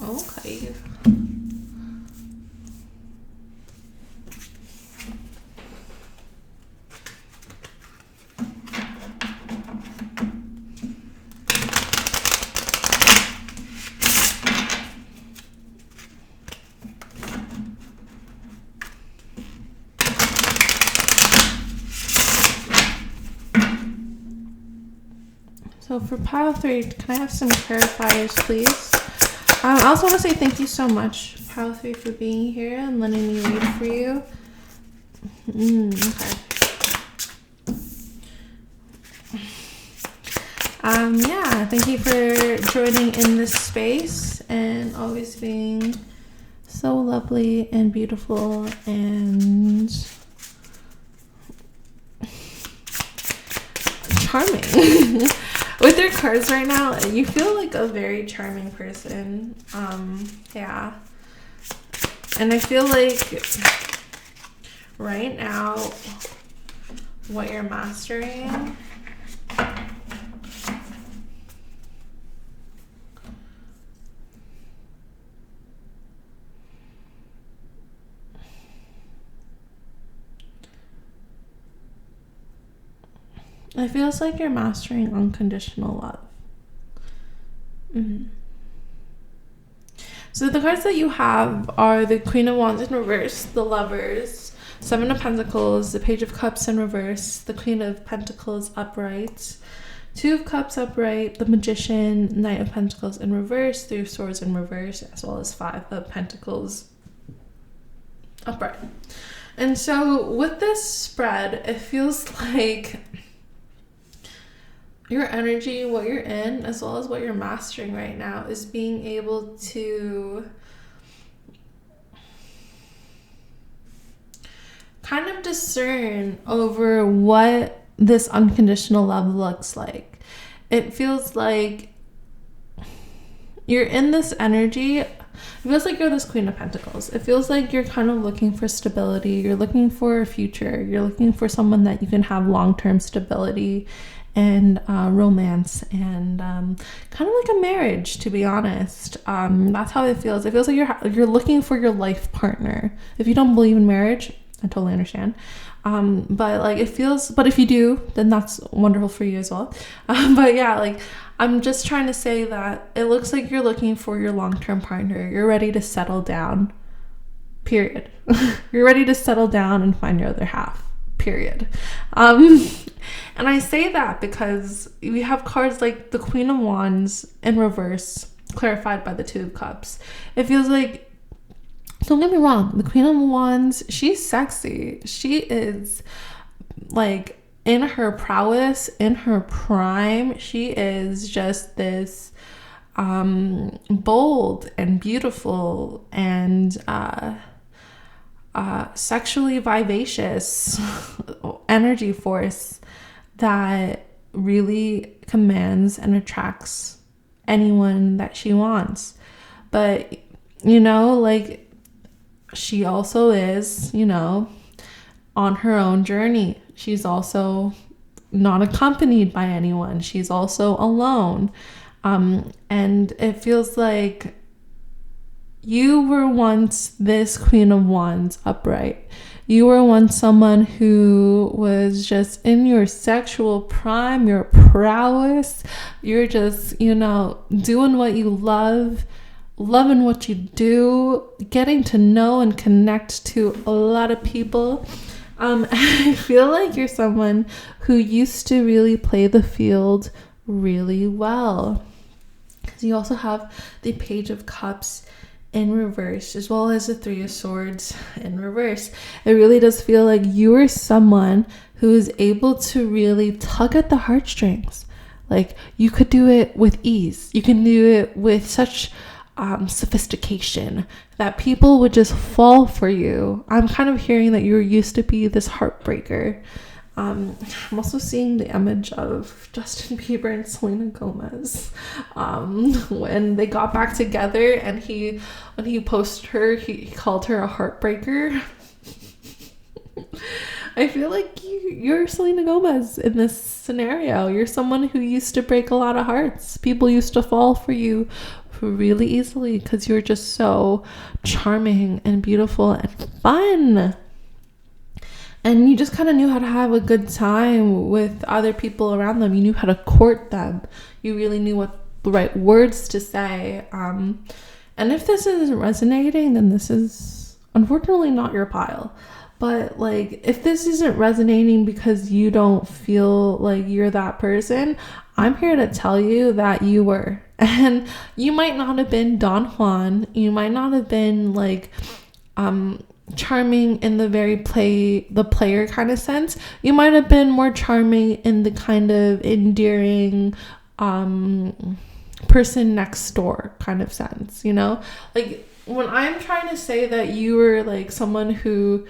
Okay. So for pile 3, can I have some clarifiers, please? I also want to say thank you so much, pile 3, for being here and letting me read for you. Okay. Yeah, thank you for joining in this space and always being so lovely and beautiful and charming. With your cards right now, you feel like a very charming person. Yeah. And I feel like right now, what you're mastering it feels like you're mastering unconditional love. So the cards that you have are the Queen of Wands in reverse, the Lovers, Seven of Pentacles, the Page of Cups in reverse, the Queen of Pentacles upright, Two of Cups upright, the Magician, Knight of Pentacles in reverse, Three of Swords in reverse, as well as Five of Pentacles upright. And so with this spread, it feels like your energy, what you're in, as well as what you're mastering right now, is being able to kind of discern over what this unconditional love looks like. It feels like you're in this energy. It feels like you're this Queen of Pentacles. It feels like you're kind of looking for stability. You're looking for a future. You're looking for someone that you can have long-term stability and romance and kind of like a marriage, to be honest. That's how it feels. It feels like you're looking for your life partner. If you don't believe in marriage, I totally understand. But like it feels, but if you do, then that's wonderful for you as well. But yeah, like I'm just trying to say that it looks like you're looking for your long-term partner. You're ready to settle down. period. You're ready to settle down and find your other half, period. And I say that because we have cards like the Queen of Wands in reverse, clarified by the Two of Cups. It feels like, don't get me wrong, the Queen of Wands, she's sexy. She is like in her prowess, in her prime. She is just this bold and beautiful and sexually vivacious energy force that really commands and attracts anyone that she wants. But like, she also is, on her own journey. She's also not accompanied by anyone. She's also alone. And it feels like you were once this Queen of Wands upright. You were once someone who was just in your sexual prime, your prowess. You're just, doing what you love, loving what you do, getting to know and connect to a lot of people. I feel like you're someone who used to really play the field really well. So you also have the Page of Cups in reverse, as well as the Three of Swords in reverse. It really does feel like you are someone who is able to really tug at the heartstrings. Like, you could do it with ease. You can do it with such sophistication that people would just fall for you. I'm kind of hearing that you used to be this heartbreaker. I'm also seeing the image of Justin Bieber and Selena Gomez when they got back together, and when he posted her, he called her a heartbreaker. I feel like you're Selena Gomez in this scenario. You're someone who used to break a lot of hearts. People used to fall for you really easily because you're just so charming and beautiful and fun. And you just kind of knew how to have a good time with other people around them. You knew how to court them. You really knew what the right words to say. And if this isn't resonating, then this is unfortunately not your pile. But like, if this isn't resonating because you don't feel like you're that person, I'm here to tell you that you were. And you might not have been Don Juan. You might not have been like charming in the very player kind of sense. You might have been more charming in the kind of endearing person next door kind of sense, like when I'm trying to say that you were like someone who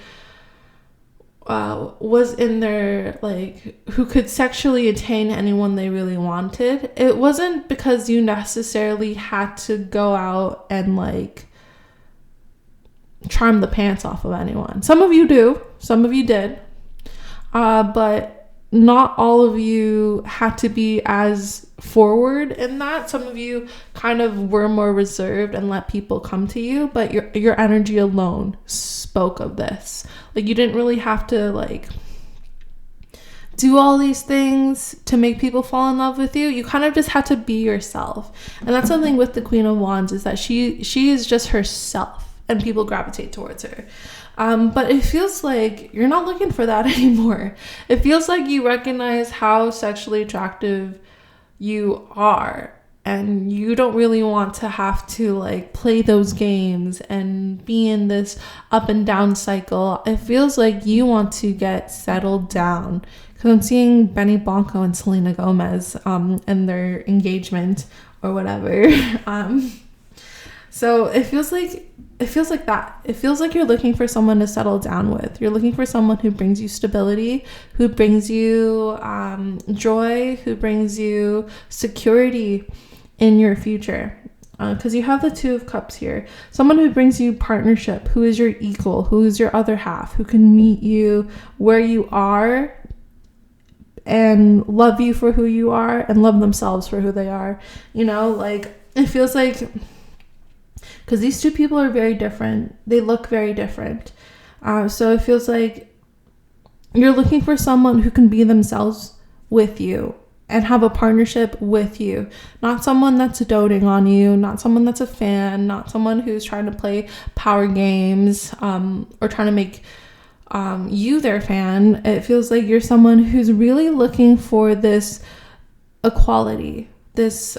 was in there, like, who could sexually attain anyone they really wanted, it wasn't because you necessarily had to go out and like charm the pants off of anyone. Some of you do, some of you did, but not all of you had to be as forward in that. Some of you kind of were more reserved and let people come to you, but your energy alone spoke of this. Like, you didn't really have to like do all these things to make people fall in love with you. You kind of just had to be yourself. And that's something with the Queen of Wands, is that she is just herself and people gravitate towards her. But it feels like you're not looking for that anymore. It feels like you recognize how sexually attractive you are, and you don't really want to have to like play those games and be in this up and down cycle. It feels like you want to get settled down, because I'm seeing Benny Blanco and Selena Gomez and their engagement or whatever. So it feels like that. It feels like you're looking for someone to settle down with. You're looking for someone who brings you stability, who brings you joy, who brings you security in your future. Because you have the Two of Cups here. Someone who brings you partnership, who is your equal, who is your other half, who can meet you where you are and love you for who you are and love themselves for who they are. Like, it feels like, because these two people are very different. They look very different. So it feels like you're looking for someone who can be themselves with you and have a partnership with you. Not someone that's doting on you, not someone that's a fan, not someone who's trying to play power games, or trying to make you their fan. It feels like you're someone who's really looking for this equality, this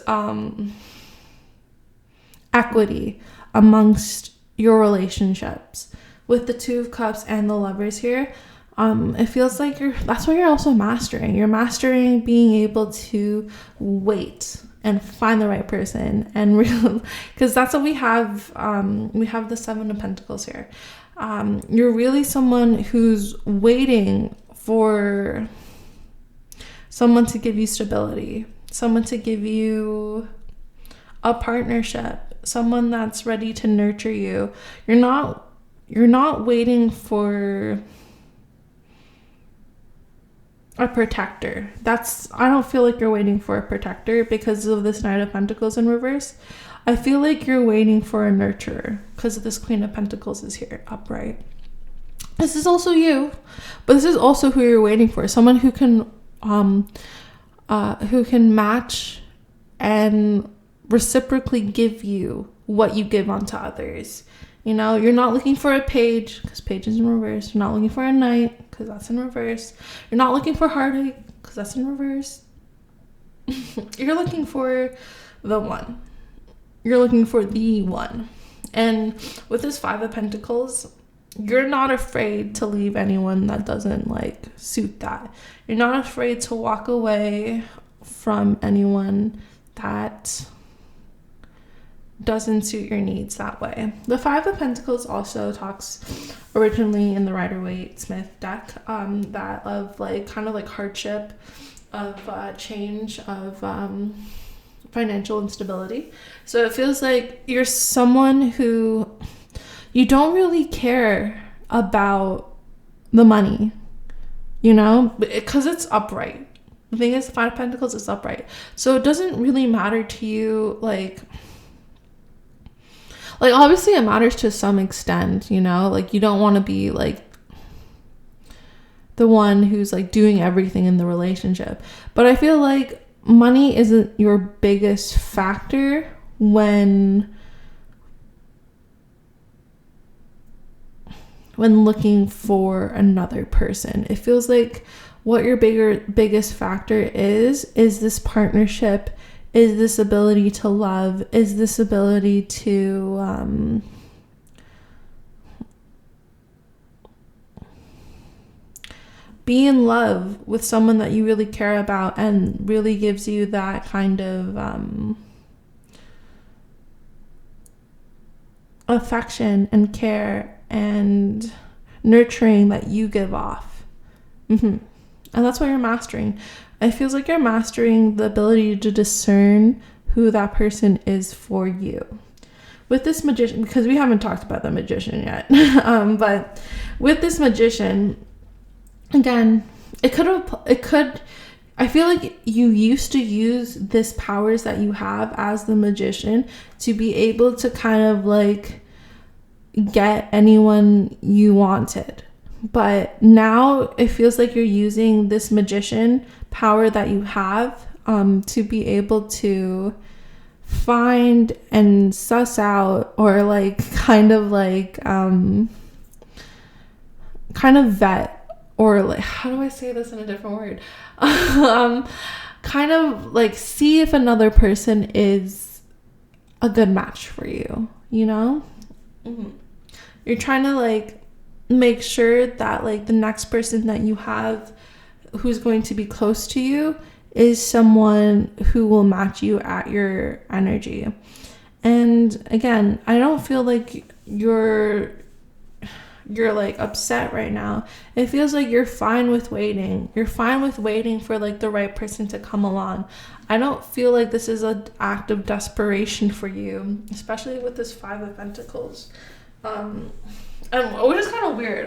equity amongst your relationships. With the Two of Cups and the Lovers here, it feels like that's what you're also mastering. You're mastering being able to wait and find the right person, and real, because that's what we have. We have the Seven of Pentacles here. You're really someone who's waiting for someone to give you stability, someone to give you a partnership, someone that's ready to nurture you. You're not waiting for a protector. I don't feel like you're waiting for a protector because of this Knight of Pentacles in reverse. I feel like you're waiting for a nurturer because this Queen of Pentacles is here upright. This is also you, but this is also who you're waiting for. Someone who can match and reciprocally give you what you give onto others. You know, you're not looking for a page because page is in reverse. You're not looking for a knight because that's in reverse. You're not looking for heartache because that's in reverse. You're looking for the one. You're looking for the one. And with this Five of Pentacles, you're not afraid to leave anyone that doesn't suit that. You're not afraid to walk away from anyone that doesn't suit your needs that way. The Five of Pentacles also talks originally in the Rider-Waite-Smith deck that of kind of hardship, of change, of financial instability. So it feels like you're someone who you don't really care about the money, because it's upright. The thing is, the Five of Pentacles is upright. So it doesn't really matter to you, obviously it matters to some extent, you don't want to be the one who's doing everything in the relationship. But I feel like money isn't your biggest factor when looking for another person. It feels like what your biggest factor is this partnership, is this ability to love, is this ability to be in love with someone that you really care about and really gives you that kind of affection and care and nurturing that you give off. And that's what you're mastering. It feels like you're mastering the ability to discern who that person is for you. With this Magician, because we haven't talked about the Magician yet, but with this Magician, again, I feel like you used to use this powers that you have as the Magician to be able to kind of get anyone you wanted. But now it feels like you're using this Magician power that you have to be able to find and suss out, or kind of vet, or how do I say this in a different word? Kind of see if another person is a good match for you, You're trying to make sure that the next person that you have who's going to be close to you is someone who will match you at your energy. And again, I don't feel like you're upset right now. It feels like you're fine with waiting. You're fine with waiting for the right person to come along. I don't feel like this is an act of desperation for you, especially with this Five of Pentacles. Which is kind of weird,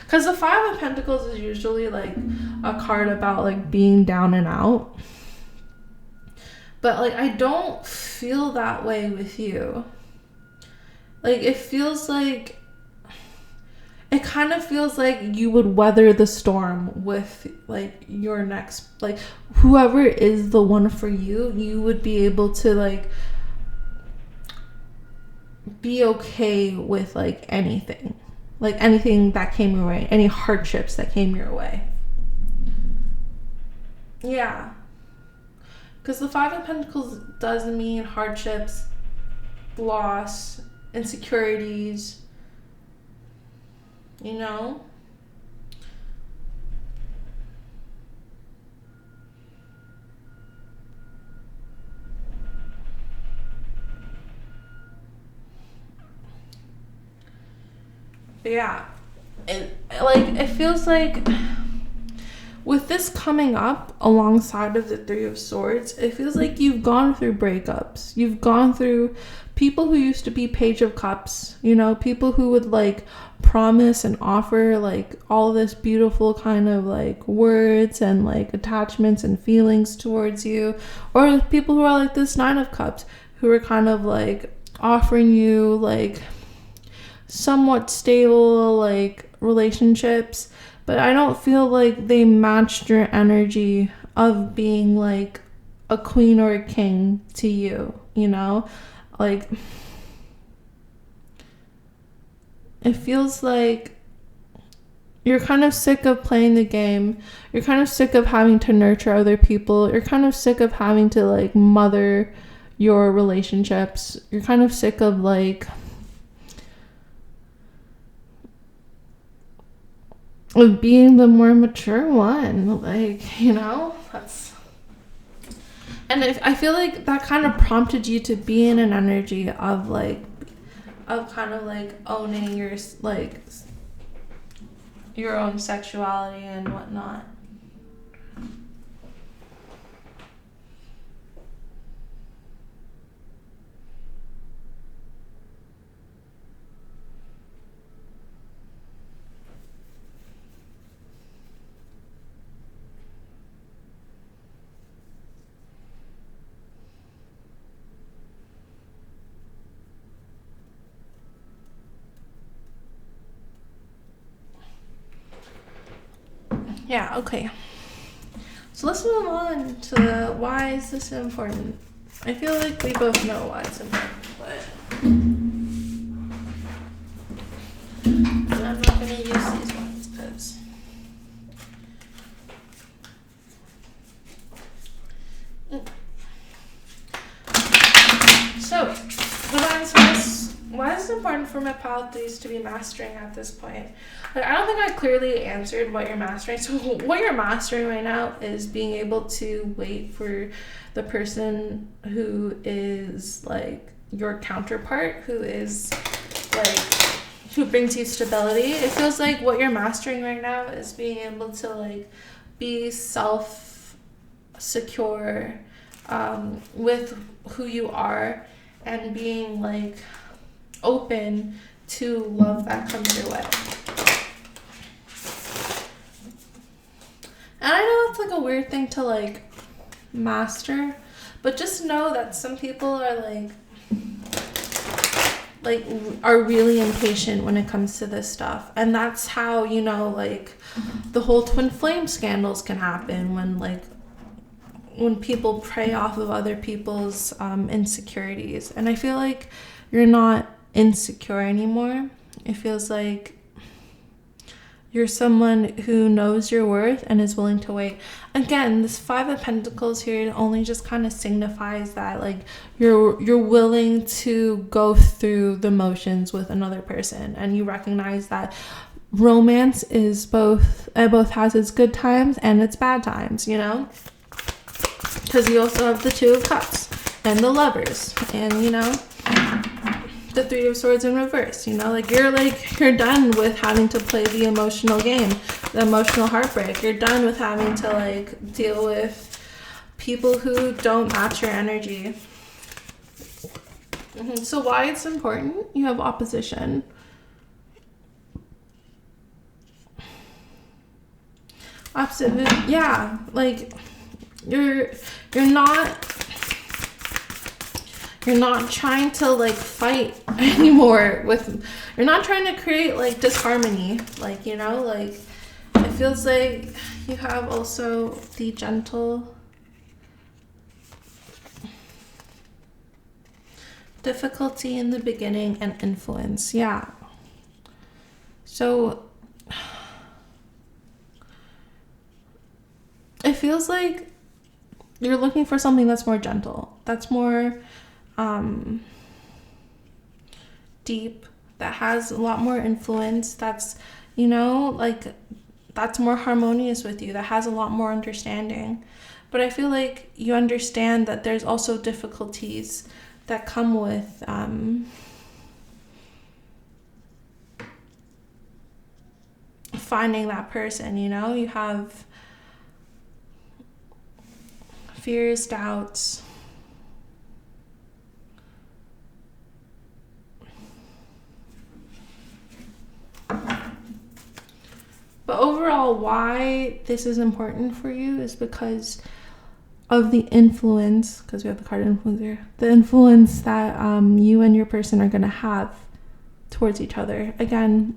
because the Five of Pentacles is usually a card about being down and out, but I don't feel that way with you. It feels like it kind of feels like you would weather the storm with like your next, like whoever is the one for you, you would be able to like be okay with like anything that came your way, any hardships that came your way. Yeah, because the Five of Pentacles does mean hardships, loss, insecurities, you know? But yeah, it feels like with this coming up alongside of the Three of Swords, it feels like you've gone through breakups. You've gone through people who used to be Page of Cups, you know, people who would like promise and offer like all this beautiful kind of like words and like attachments and feelings towards you, or people who are like this Nine of Cups who are kind of like offering you like somewhat stable like relationships, but I don't feel like they matched your energy of being like a queen or a king to you, you know? Like, it feels like you're kind of sick of playing the game. You're kind of sick of having to nurture other people. You're kind of sick of having to like mother your relationships. You're kind of sick of like of being the more mature one, like, you know, and I feel like that kind of prompted you to be in an energy of kind of like owning your like your own sexuality and whatnot. Yeah, okay. So let's move on to why is this important? I feel like we both know why it's important, but I'm not going to use these ones because so why is it important for my Pathways to be mastering at this point? Like, I don't think I clearly answered what you're mastering. So what you're mastering right now is being able to wait for the person who is like your counterpart, who is like, who brings you stability. It feels like what you're mastering right now is being able to like be self-secure with who you are and being like open to love that comes your way. And I know it's like a weird thing to like master, but just know that some people are are really impatient when it comes to this stuff. And that's how, you know, like the whole twin flame scandals can happen when people prey off of other people's insecurities. And I feel like you're not insecure anymore. It feels like you're someone who knows your worth and is willing to wait. Again, this Five of Pentacles here only just kind of signifies that like you're willing to go through the motions with another person, and you recognize that romance is both has its good times and its bad times, you know? Because you also have the Two of Cups and the Lovers, and you know, the Three of Swords in reverse, you know, you're done with having to play the emotional game, the emotional heartbreak. You're done with having to like deal with people who don't match your energy. So why it's important? You have opposition. Opposite, yeah, like you're you're not trying to like fight anymore you're not trying to create like disharmony, like, you know, like it feels like you have also the gentle, difficulty in the beginning, and influence. Yeah. So it feels like you're looking for something that's more gentle, that's more deep, that has a lot more influence, that's, you know, like that's more harmonious with you, that has a lot more understanding. But I feel like you understand that there's also difficulties that come with finding that person, you know? You have fears, doubts. But overall, why this is important for you is because of the influence, because we have the card influence here, the influence that you and your person are going to have towards each other. Again,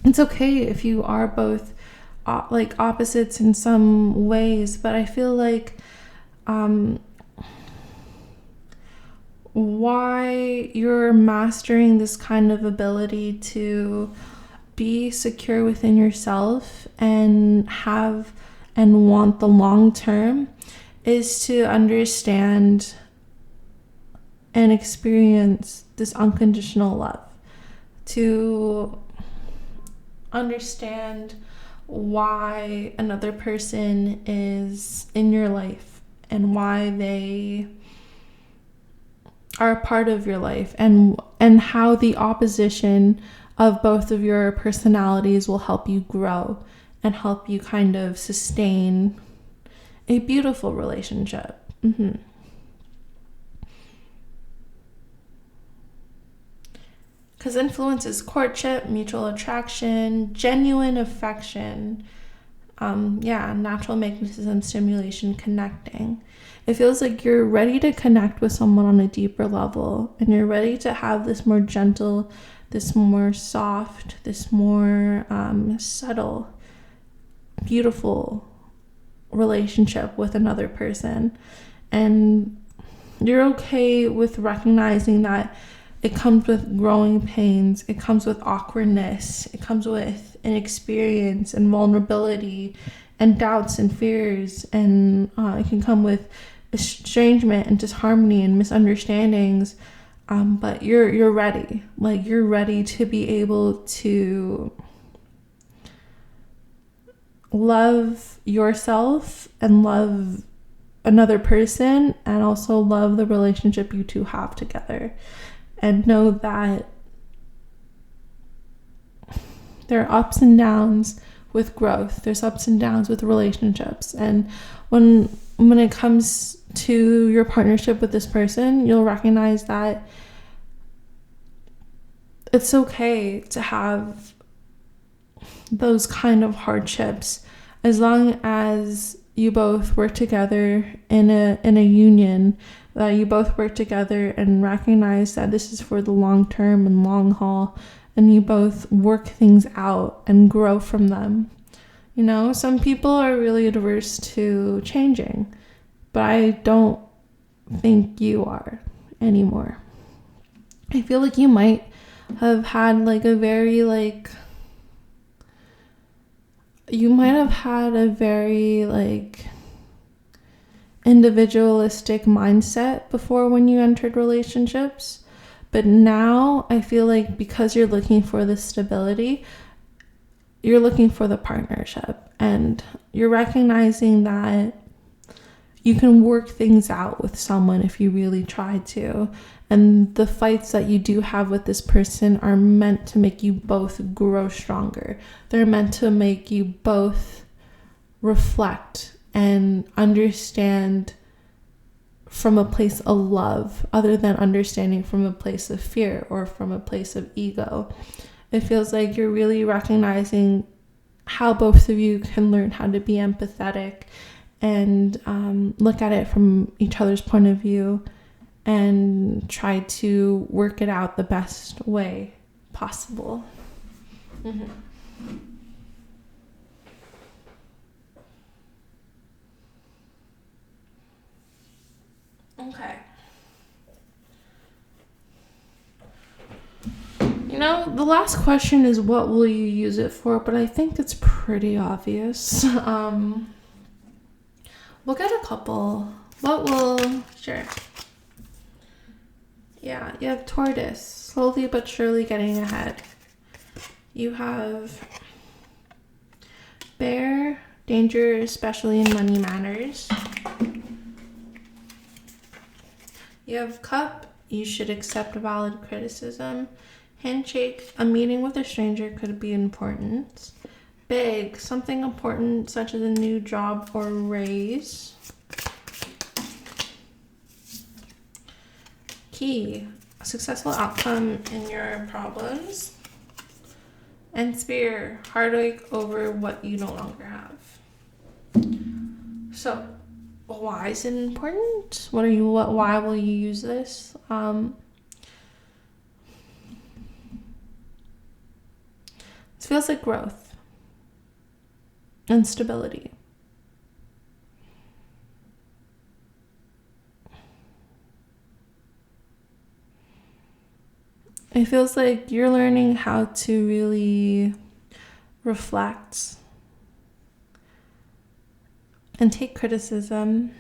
it's okay if you are both like opposites in some ways, but I feel like why you're mastering this kind of ability to be secure within yourself and have and want the long term is to understand and experience this unconditional love, to understand why another person is in your life and why they are a part of your life, and how the opposition of both of your personalities will help you grow and help you kind of sustain a beautiful relationship. Because influence is courtship, mutual attraction, genuine affection, natural magnetism, stimulation, connecting. It feels like you're ready to connect with someone on a deeper level, and you're ready to have this more gentle, this more soft, this more subtle, beautiful relationship with another person. And you're okay with recognizing that it comes with growing pains, it comes with awkwardness, it comes with inexperience and vulnerability and doubts and fears, and it can come with estrangement and disharmony and misunderstandings, but you're ready. Like, you're ready to be able to love yourself and love another person, and also love the relationship you two have together, and know that there are ups and downs with growth, there's ups and downs with relationships. And when it comes to your partnership with this person, you'll recognize that it's okay to have those kind of hardships, as long as you both work together in a union, that you both work together and recognize that this is for the long term and long haul, and you both work things out and grow from them. You know, some people are really adverse to changing, but I don't think you are anymore. I feel like you might have had a very individualistic mindset before when you entered relationships. But now I feel like because you're looking for the stability, you're looking for the partnership, and you're recognizing that you can work things out with someone if you really try to. And the fights that you do have with this person are meant to make you both grow stronger. They're meant to make you both reflect and understand from a place of love, other than understanding from a place of fear or from a place of ego. It feels like you're really recognizing how both of you can learn how to be empathetic and look at it from each other's point of view, and try to work it out the best way possible. Mm-hmm. Okay. You know, the last question is what will you use it for, but I think it's pretty obvious. We'll get a couple. Sure. Yeah, you have Tortoise, slowly but surely getting ahead. You have Bear, danger, especially in money matters. You have Cup, you should accept valid criticism. Handshake, a meeting with a stranger could be important. Big, something important such as a new job or raise. Key, a successful outcome in your problems. And Spear, heartache over what you no longer have. So, why is it important? Why will you use this? It feels like growth and stability. It feels like you're learning how to really reflect and take criticism.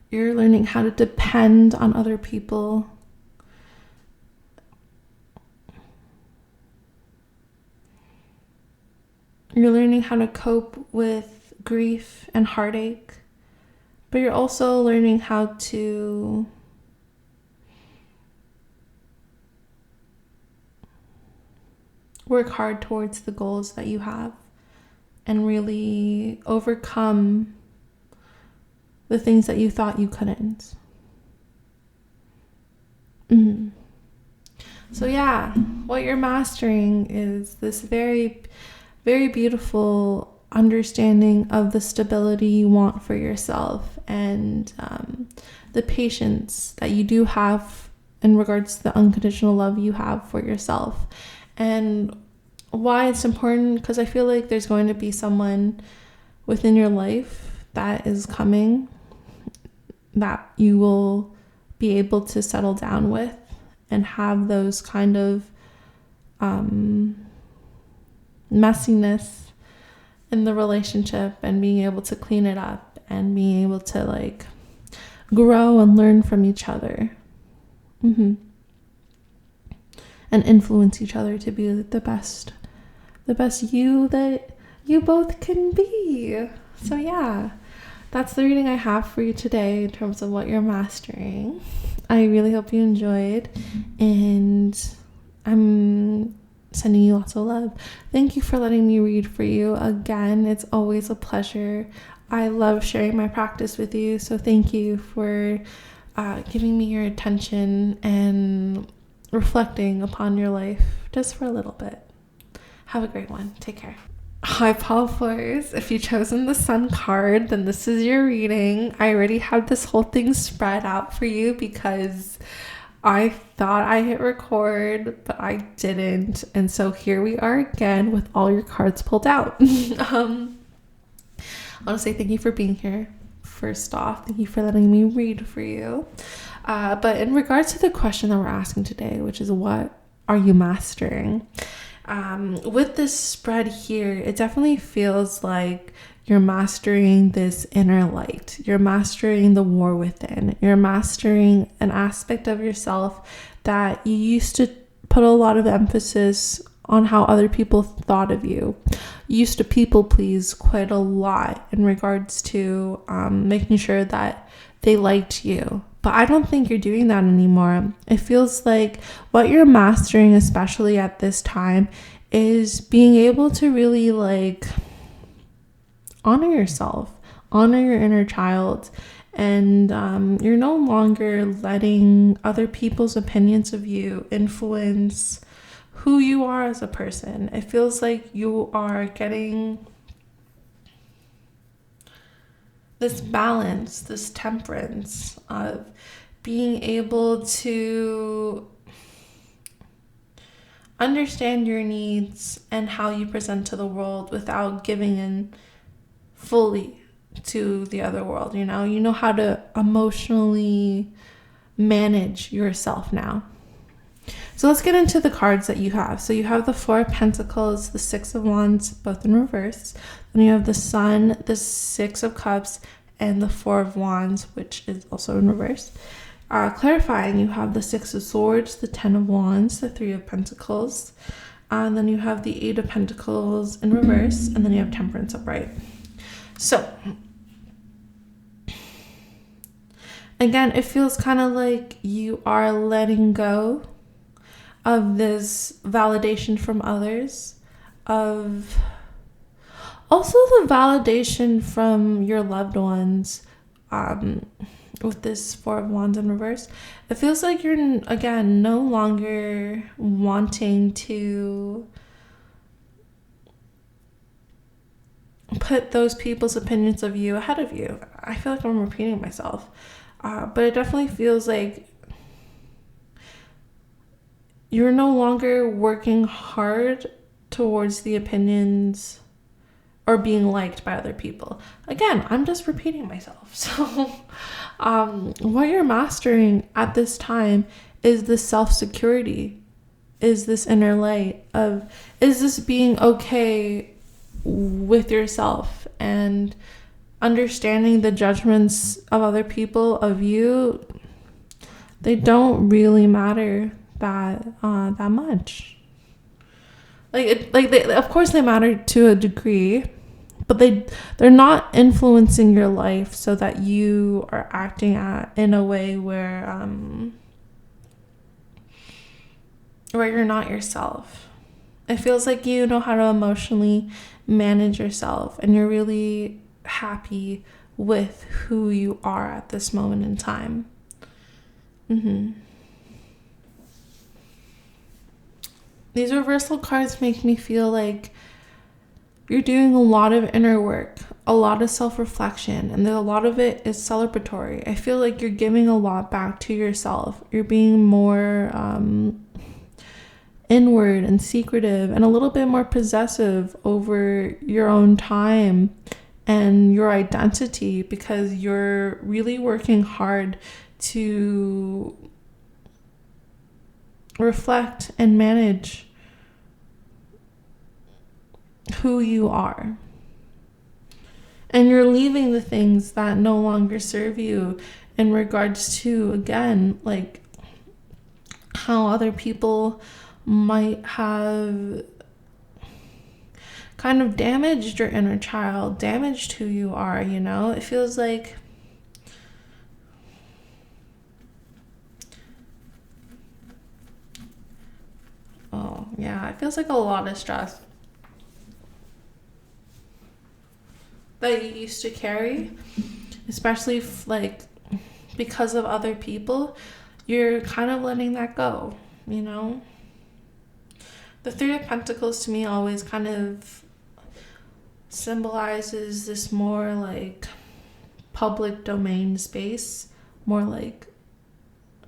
You're learning how to depend on other people. You're learning how to cope with grief and heartache, but you're also learning how to work hard towards the goals that you have and really overcome the things that you thought you couldn't. Mm-hmm. So yeah, what you're mastering is this very, very beautiful understanding of the stability you want for yourself and the patience that you do have in regards to the unconditional love you have for yourself. And why it's important, because I feel like there's going to be someone within your life that is coming that you will be able to settle down with and have those kind of messiness in the relationship and being able to clean it up and being able to like grow and learn from each other. Mm-hmm. And influence each other to be the best you that you both can be. So yeah, that's the reading I have for you today in terms of what you're mastering. I really hope you enjoyed, and I'm sending you lots of love. Thank you for letting me read for you again. It's always a pleasure. I love sharing my practice with you, so thank you for giving me your attention and reflecting upon your life just for a little bit. Have a great one. Take care. Hi, Polyphores. If you've chosen the Sun card, then this is your reading. I already had this whole thing spread out for you because I thought I hit record, but I didn't. And so here we are again with all your cards pulled out. I want to say thank you for being here. First off, thank you for letting me read for you. But in regards to the question that we're asking today, which is what are you mastering? With this spread here, it definitely feels like you're mastering this inner light. You're mastering the war within. You're mastering an aspect of yourself that you used to put a lot of emphasis on how other people thought of you. You used to people please quite a lot in regards to making sure that they liked you. But I don't think you're doing that anymore. It feels like what you're mastering, especially at this time, is being able to really like honor yourself, honor your inner child. And you're no longer letting other people's opinions of you influence who you are as a person. It feels like you are getting this balance, this temperance of being able to understand your needs and how you present to the world without giving in fully to the other world. You know how to emotionally manage yourself now. So let's get into the cards that you have. So you have the Four of Pentacles, the Six of Wands, both in reverse. Then you have the Sun, the Six of Cups, and the Four of Wands, which is also in reverse. Clarifying, you have the Six of Swords, the Ten of Wands, the Three of Pentacles, and then you have the Eight of Pentacles in reverse, and then you have Temperance upright. So again, it feels kind of like you are letting go of this validation from others, of also the validation from your loved ones. With this Four of Wands in reverse, it feels like you're, again, no longer wanting to put those people's opinions of you ahead of you. I feel like I'm repeating myself, but it definitely feels like you're no longer working hard towards the opinions or being liked by other people. Again, I'm just repeating myself. So what you're mastering at this time is this self-security, is this inner light of, is this being okay with yourself and understanding the judgments of other people, of you. They don't really matter that much. Of course they matter to a degree, but they're not influencing your life so that you are acting in a way where you're not yourself. It feels like you know how to emotionally manage yourself, and you're really happy with who you are at this moment in time. These reversal cards make me feel like you're doing a lot of inner work, a lot of self-reflection, and a lot of it is celebratory. I feel like you're giving a lot back to yourself. You're being more inward and secretive and a little bit more possessive over your own time and your identity, because you're really working hard to reflect and manage who you are. And you're leaving the things that no longer serve you in regards to, again, like how other people might have kind of damaged your inner child, damaged who you are, you know? It feels like it feels like a lot of stress that you used to carry, especially because of other people. You're kind of letting that go, you know? The Three of Pentacles to me always kind of symbolizes this more like public domain space, more like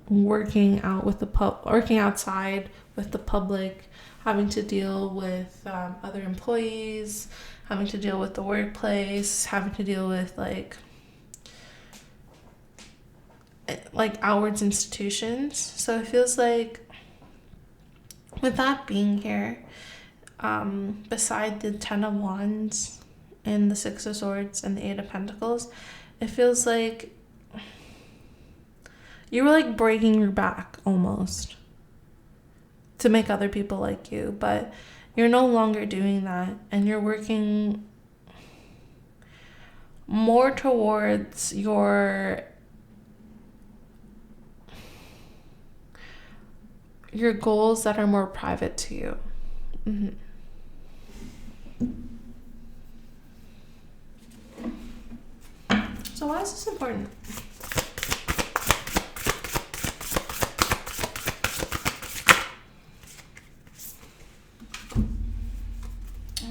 working outside with the public, having to deal with other employees, having to deal with the workplace, having to deal with like outwards institutions. So it feels like with that being here, beside the Ten of Wands and the Six of Swords and the Eight of Pentacles, it feels like you were like breaking your back almost to make other people like you, but you're no longer doing that, and you're working more towards your goals that are more private to you. So why is this important?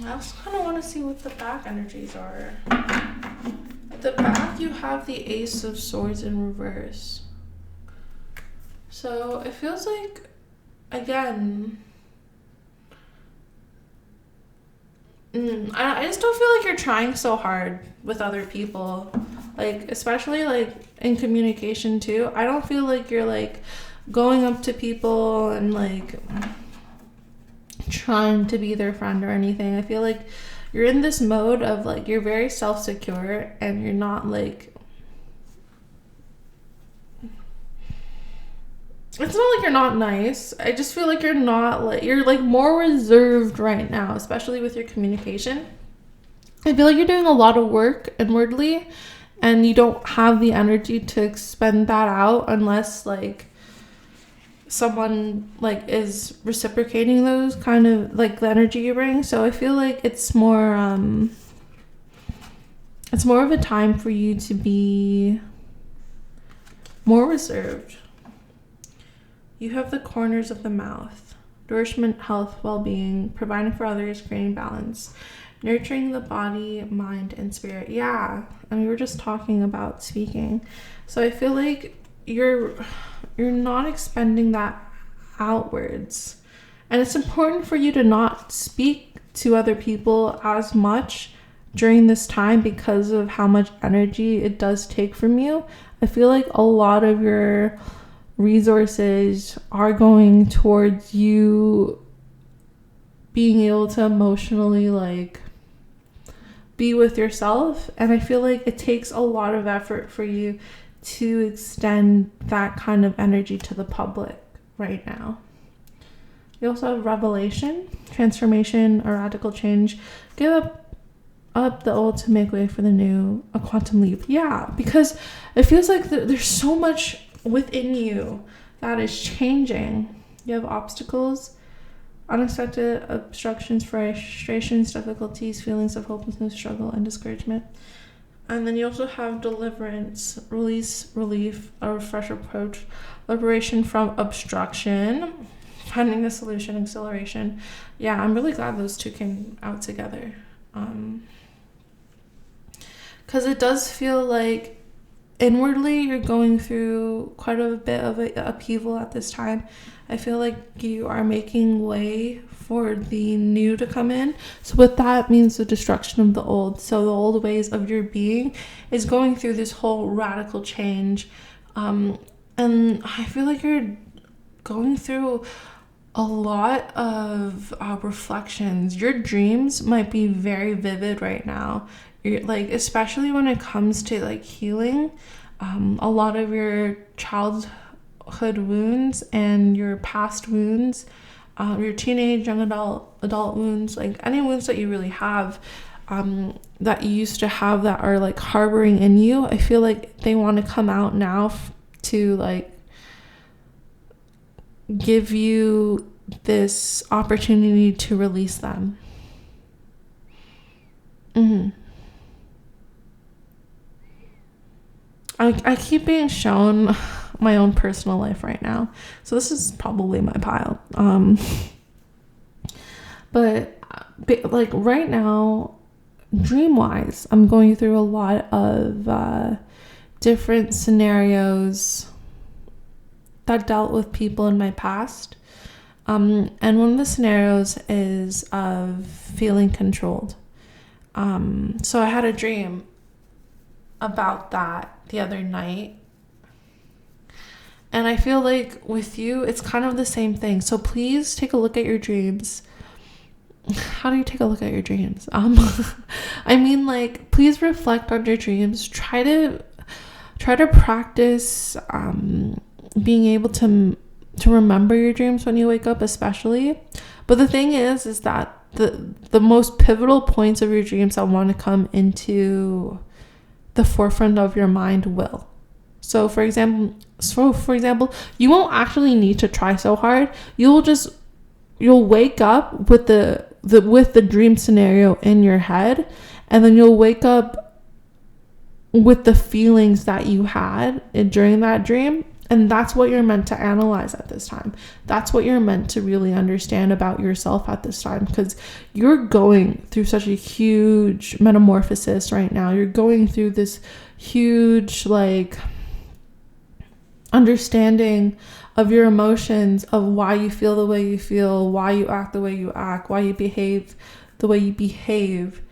I also kind of want to see what the back energies are. At the back, you have the Ace of Swords in reverse. So it feels like, again, I just don't feel like you're trying so hard with other people. Like, especially, like, in communication, too. I don't feel like you're, like, going up to people and, like, trying to be their friend or anything. I feel like you're in this mode of, like, you're very self-secure and you're not, like, it's not like you're not nice. I just feel like you're not, like, you're, like, more reserved right now, especially with your communication. I feel like you're doing a lot of work inwardly and you don't have the energy to expend that out unless, like, someone, like, is reciprocating those kind of, like, the energy you bring. So I feel like it's more of a time for you to be more reserved. You have the corners of the mouth, nourishment, health, well-being, providing for others, creating balance, nurturing the body, mind, and spirit. Yeah, and we were just talking about speaking. So I feel like you're not expending that outwards. And it's important for you to not speak to other people as much during this time because of how much energy it does take from you. I feel like a lot of your resources are going towards you being able to emotionally, like, be with yourself. And I feel like it takes a lot of effort for you to extend that kind of energy to the public right now. You also have revelation, transformation, or radical change. Give up the old to make way for the new, a quantum leap. Yeah, because it feels like there's so much within you that is changing. You have obstacles, unexpected obstructions, frustrations, difficulties, feelings of hopelessness, struggle, and discouragement. And then you also have deliverance, release, relief, a fresh approach, liberation from obstruction, finding a solution, acceleration. Yeah, I'm really glad those two came out together. Because it does feel like inwardly you're going through quite a bit of an upheaval at this time. I feel like you are making way for the new to come in. So what that means, the destruction of the old. So the old ways of your being is going through this whole radical change. And I feel like you're going through a lot of reflections. Your dreams might be very vivid right now. You're, like, especially when it comes to, like, healing, a lot of your childhood wounds and your past wounds, your teenage, young adult wounds, like any wounds that you really have, that you used to have that are, like, harboring in you. I feel like they want to come out now to, like, give you this opportunity to release them. I keep being shown my own personal life right now, so this is probably my pile. But like right now, dream wise, I'm going through a lot of different scenarios that dealt with people in my past, and one of the scenarios is of feeling controlled. So I had a dream about that the other night, and I feel like with you it's kind of the same thing. So please take a look at your dreams. How do you take a look at your dreams? I mean, like, please reflect on your dreams. Try to practice being able to remember your dreams when you wake up, especially. But the thing is that the most pivotal points of your dreams that want to come into the forefront of your mind will. So for example, you won't actually need to try so hard. You'll wake up with the dream scenario in your head, and then you'll wake up with the feelings that you had during that dream, And that's what you're meant to analyze at this time. That's what you're meant to really understand about yourself at this time, because you're going through such a huge metamorphosis right now. You're going through this huge, like, understanding of your emotions, of why you feel the way you feel, why you act the way you act, why you behave the way you behave,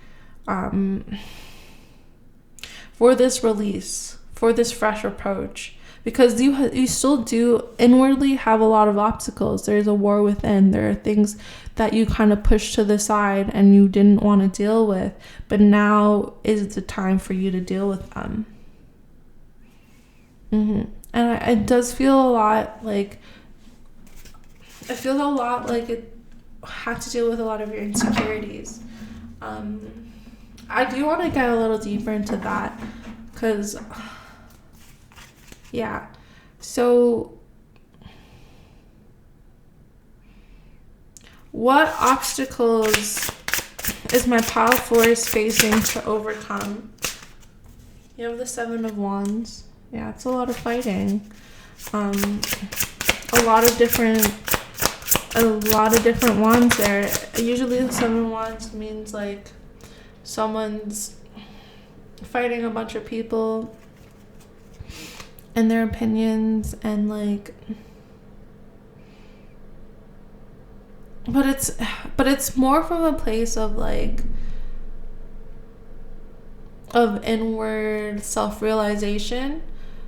for this release, for this fresh approach. Because you still do inwardly have a lot of obstacles. There's a war within. There are things that you kind of pushed to the side and you didn't want to deal with. But now is the time for you to deal with them. And it does feel a lot like... I feel a lot like it had to deal with a lot of your insecurities. I do want to get a little deeper into that. Because... yeah, so what obstacles is my pile force facing to overcome? You have the 7 of Wands. Yeah, it's a lot of fighting. A lot of different wands there. Usually the 7 of Wands means like someone's fighting a bunch of people and their opinions, and like, but it's more from a place of like of inward self-realization,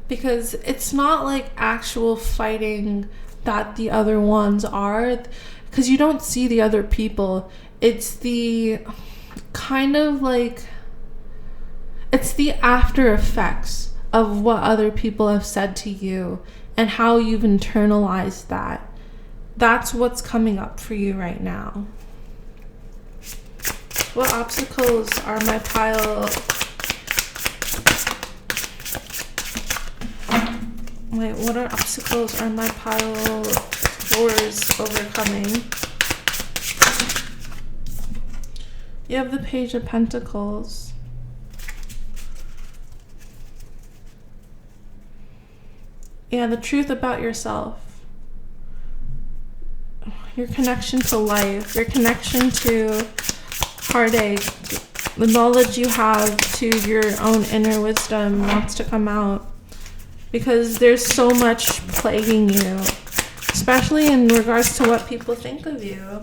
because it's not like actual fighting that the other ones are, because you don't see the other people. It's the kind of like, it's the after effects of what other people have said to you and how you've internalized that. That's what's coming up for you right now. What obstacles are my pile... Wait, what obstacles are my pile fours overcoming? You have the Page of Pentacles. Yeah, the truth about yourself. Your connection to life. Your connection to heartache. The knowledge you have to your own inner wisdom wants to come out. Because there's so much plaguing you. Especially in regards to what people think of you.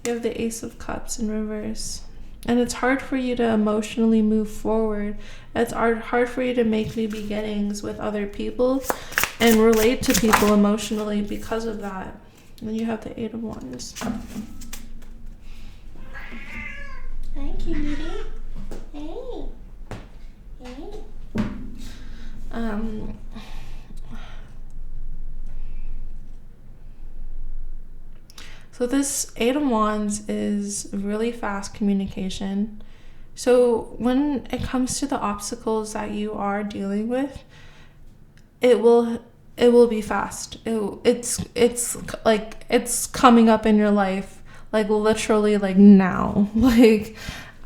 You have the Ace of Cups in reverse. And it's hard for you to emotionally move forward. It's hard for you to make new beginnings with other people and relate to people emotionally because of that. And you have the 8 of Wands. Hi, cutie. Hey. Hey. So this 8 of Wands is really fast communication. So when it comes to the obstacles that you are dealing with, it will be fast. It's like it's coming up in your life, like literally like now. Like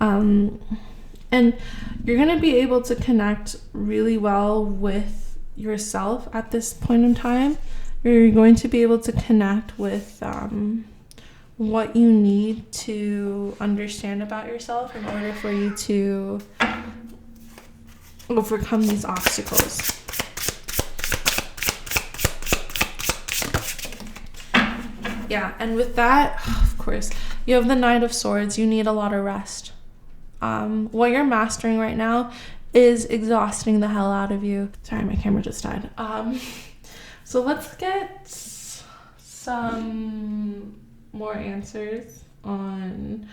and you're going to be able to connect really well with yourself at this point in time. You're going to be able to connect with what you need to understand about yourself in order for you to overcome these obstacles. Yeah, and with that, of course, you have the Knight of Swords. You need a lot of rest. What you're mastering right now is exhausting the hell out of you. Sorry, my camera just died. So let's get some more answers on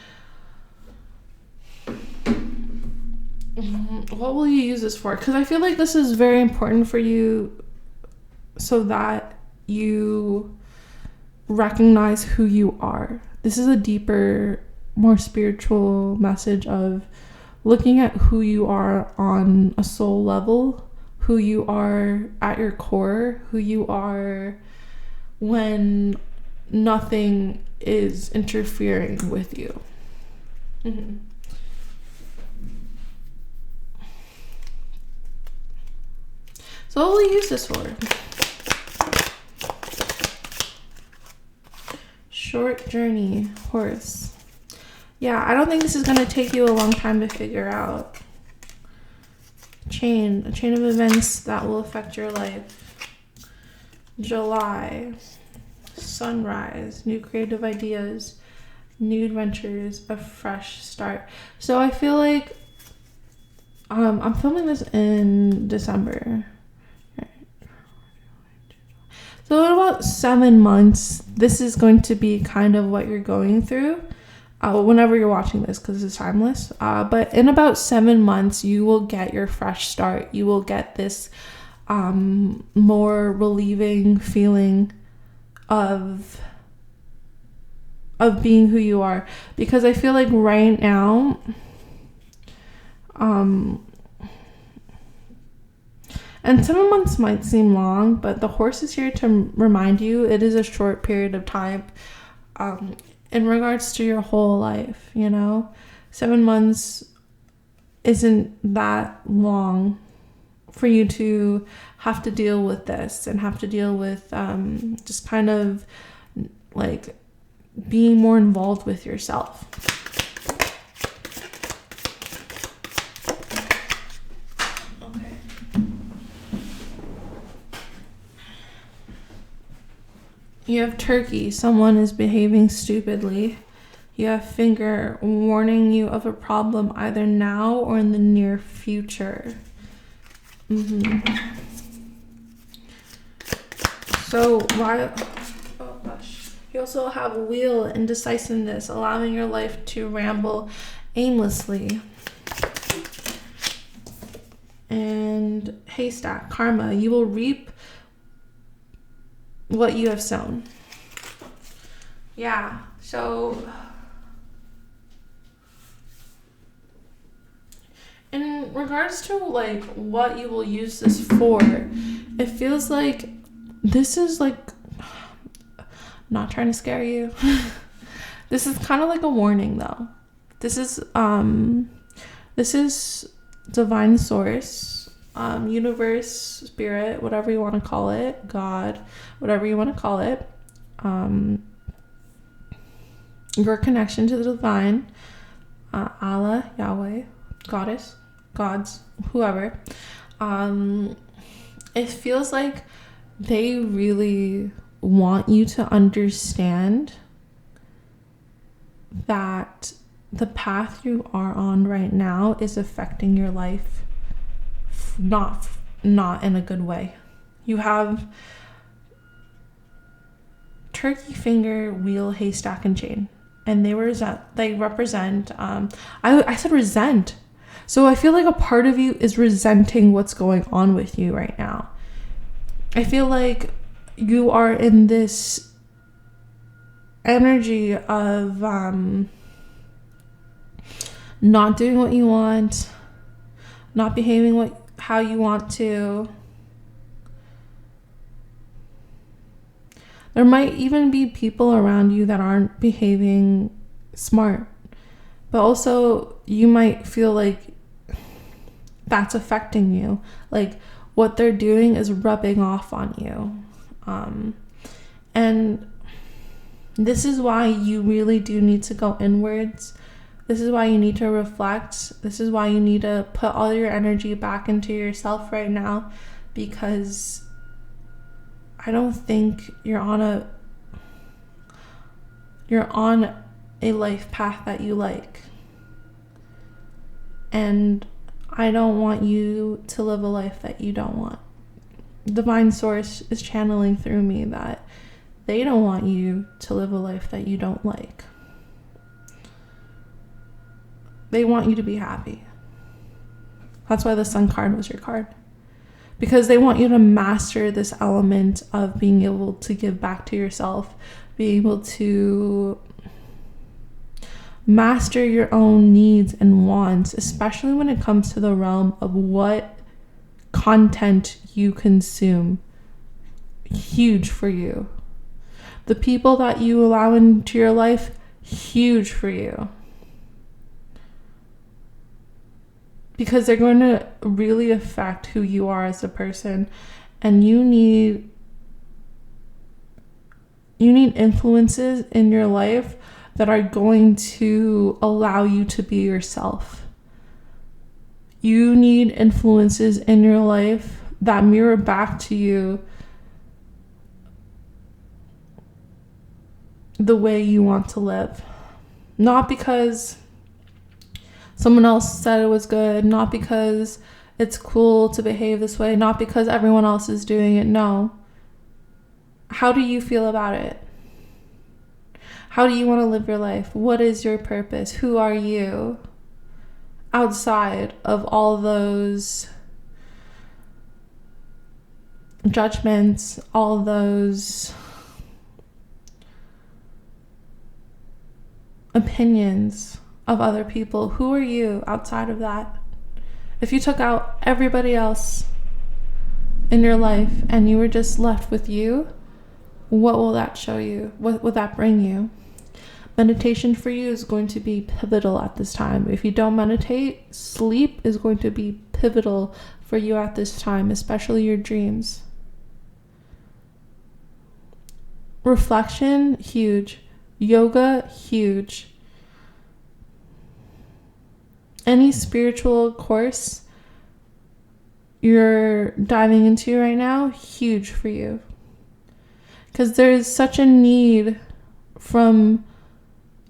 what will you use this for, because I feel like this is very important for you so that you recognize who you are. This is a deeper, more spiritual message of looking at who you are on a soul level, who you are at your core, who you are when nothing is interfering with you. Mm-hmm. So what will you use this for? Short journey, horse. Yeah, I don't think this is going to take you a long time to figure out. A chain of events that will affect your life. July, sunrise, new creative ideas, new adventures, a fresh start. So I feel like I'm filming this in December. So in about 7 months, this is going to be kind of what you're going through whenever you're watching this, because it's timeless. But in about 7 months, you will get your fresh start. You will get this more relieving feeling of being who you are. Because I feel like right now, and 7 months might seem long, but the horse is here to remind you it is a short period of time in regards to your whole life, 7 months isn't that long for you to have to deal with this and have to deal with just kind of like being more involved with yourself. You have Turkey, someone is behaving stupidly. You have Finger, warning you of a problem either now or in the near future. So why? Oh gosh. You also have Wheel, indecisiveness, allowing your life to ramble aimlessly. And Haystack, karma, you will reap what you have sown. Yeah, so in regards to like what you will use this for, it feels like this is like, not trying to scare you. This is kind of like a warning though. This is divine source, universe, spirit, whatever you want to call it, God, whatever you want to call it, your connection to the divine, Allah, Yahweh, goddess, gods, whoever. It feels like they really want you to understand that the path you are on right now is affecting your life not in a good way. You have Turkey, Finger, Wheel, Haystack, and Chain, and they represent I said resent. So I feel like a part of you is resenting what's going on with you right now. I feel like you are in this energy of not doing what you want, not behaving how you want to. There might even be people around you that aren't behaving smart, but also you might feel like that's affecting you. Like what they're doing is rubbing off on you. And this is why you really do need to go inwards. This is why you need to reflect. This is why you need to put all your energy back into yourself right now, because I don't think you're on a life path that you like. And I don't want you to live a life that you don't want. Divine Source is channeling through me that they don't want you to live a life that you don't like. They want you to be happy. That's why the Sun card was your card. Because they want you to master this element of being able to give back to yourself, being able to master your own needs and wants, especially when it comes to the realm of what content you consume. Huge for you. The people that you allow into your life, huge for you. Because they're going to really affect who you are as a person. And you need You need influences in your life that are going to allow you to be yourself. You need influences in your life that mirror back to you the way you want to live. Not because someone else said it was good, not because it's cool to behave this way, not because everyone else is doing it. No. How do you feel about it? How do you want to live your life? What is your purpose? Who are you? Outside of all those judgments, all those opinions of other people, who are you outside of that? If you took out everybody else in your life and you were just left with you, what will that show you? What will that bring you? Meditation for you is going to be pivotal at this time. If you don't meditate, sleep is going to be pivotal for you at this time, especially your dreams. Reflection, huge. Yoga, huge. Any spiritual course you're diving into right now, huge for you. Because there's such a need from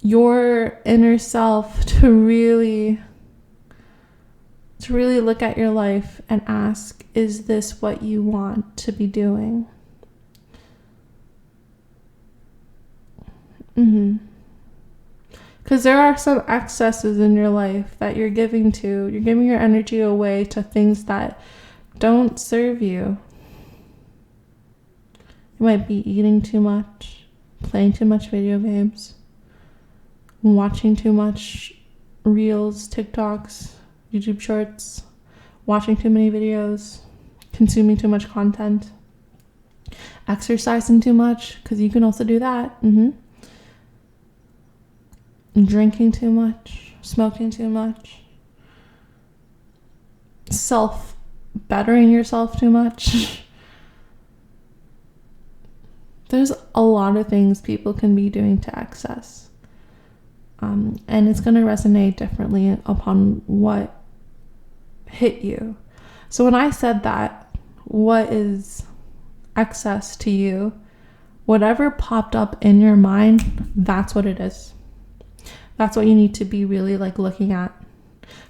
your inner self to really look at your life and ask, is this what you want to be doing? Because there are some excesses in your life that you're giving to. You're giving your energy away to things that don't serve you. You might be eating too much, playing too much video games, watching too much reels, TikToks, YouTube shorts, watching too many videos, consuming too much content, exercising too much, because you can also do that. Drinking too much, smoking too much, bettering yourself too much. There's a lot of things people can be doing to excess. And it's going to resonate differently upon what hit you. So when I said that, what is excess to you? Whatever popped up in your mind, that's what it is. That's what you need to be really looking at.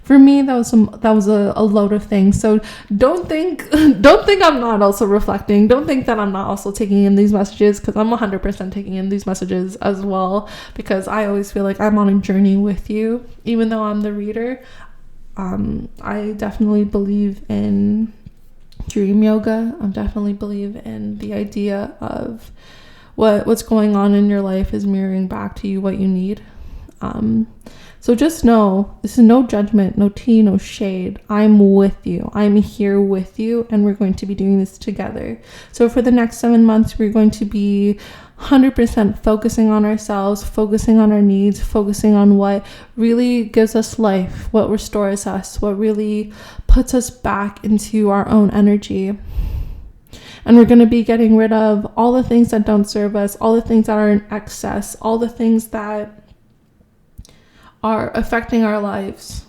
For me, that was a load of things. So don't think I'm not also reflecting. Don't think that I'm not also taking in these messages, because I'm 100% taking in these messages as well, because I always feel like I'm on a journey with you, even though I'm the reader. I definitely believe in dream yoga. I definitely believe in the idea of what's going on in your life is mirroring back to you what you need. So just know, this is no judgment, no tea, no shade. I'm with you. I'm here with you, and we're going to be doing this together. So for the next 7 months, we're going to be 100% focusing on ourselves, focusing on our needs, focusing on what really gives us life, what restores us, what really puts us back into our own energy. And we're going to be getting rid of all the things that don't serve us, all the things that are in excess, all the things that are affecting our lives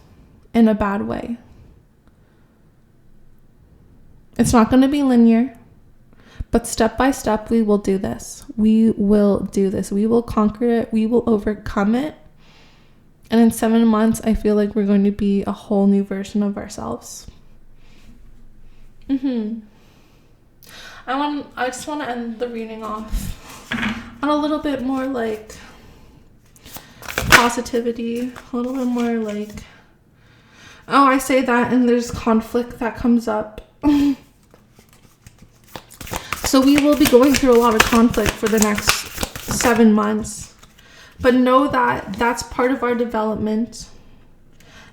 in a bad way. It's not going to be linear, but step by step, we will do this. We will do this. We will conquer it. We will overcome it. And in 7 months, I feel like we're going to be a whole new version of ourselves. I just want to end the reading off on a little bit more positivity, a little bit more I say that and there's conflict that comes up. So we will be going through a lot of conflict for the next 7 months, but know that that's part of our development.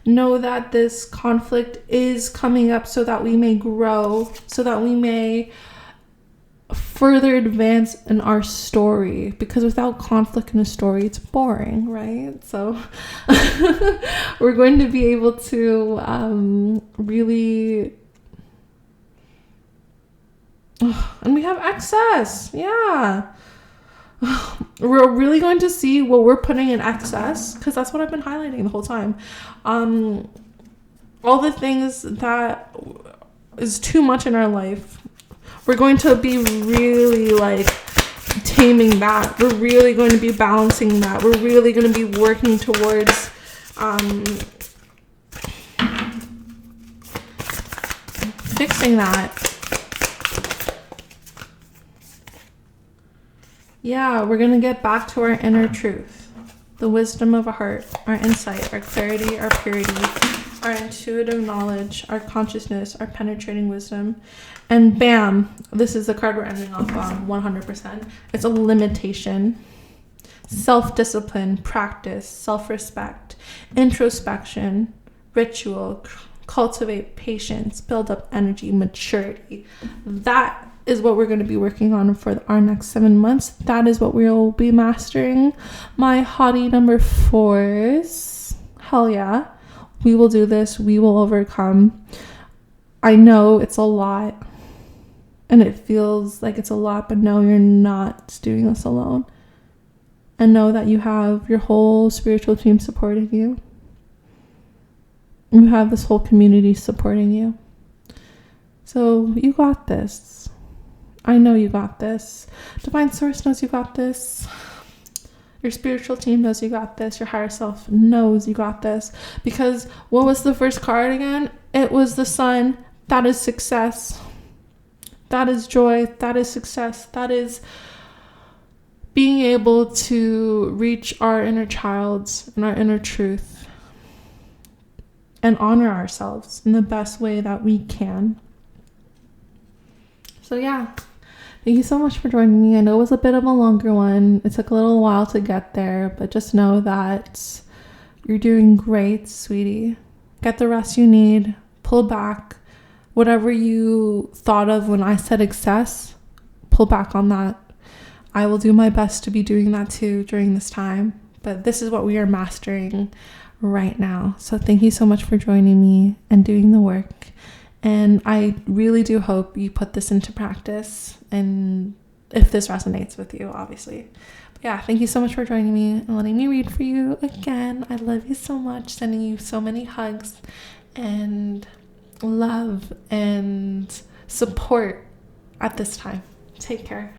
Know that this conflict is coming up so that we may grow, so that we may further advance in our story, because without conflict in a story, it's boring, right? So we're going to be able to really and we have excess, yeah. we're really going to see what we're putting in excess, because that's what I've been highlighting the whole time. All the things that is too much in our life, we're going to be really like taming that. We're really going to be balancing that. We're really going to be working towards fixing that. Yeah, we're going to get back to our inner truth, the wisdom of our heart, our insight, our clarity, our purity, our intuitive knowledge, our consciousness, our penetrating wisdom. And bam, this is the card we're ending off on 100%. It's a limitation, self-discipline, practice, self-respect, introspection, ritual, cultivate patience, build up energy, maturity. That is what we're going to be working on for our next 7 months. That is what we'll be mastering. My hottie number 4s. Hell yeah. We will do this. We will overcome. I know it's a lot. And it feels like it's a lot, but no, you're not doing this alone. And know that you have your whole spiritual team supporting you. You have this whole community supporting you. So you got this. I know you got this. Divine Source knows you got this. Your spiritual team knows you got this. Your higher self knows you got this. Because what was the first card again? It was the Sun. That is success. That is joy. That is success. That is being able to reach our inner child and our inner truth and honor ourselves in the best way that we can. So yeah, thank you so much for joining me. I know it was a bit of a longer one. It took a little while to get there, but just know that you're doing great, sweetie. Get the rest you need. Pull back. Whatever you thought of when I said excess, pull back on that. I will do my best to be doing that too during this time. But this is what we are mastering right now. So thank you so much for joining me and doing the work. And I really do hope you put this into practice, and if this resonates with you, obviously. But yeah, thank you so much for joining me and letting me read for you again. I love you so much. Sending you so many hugs and love and support at this time. Take care.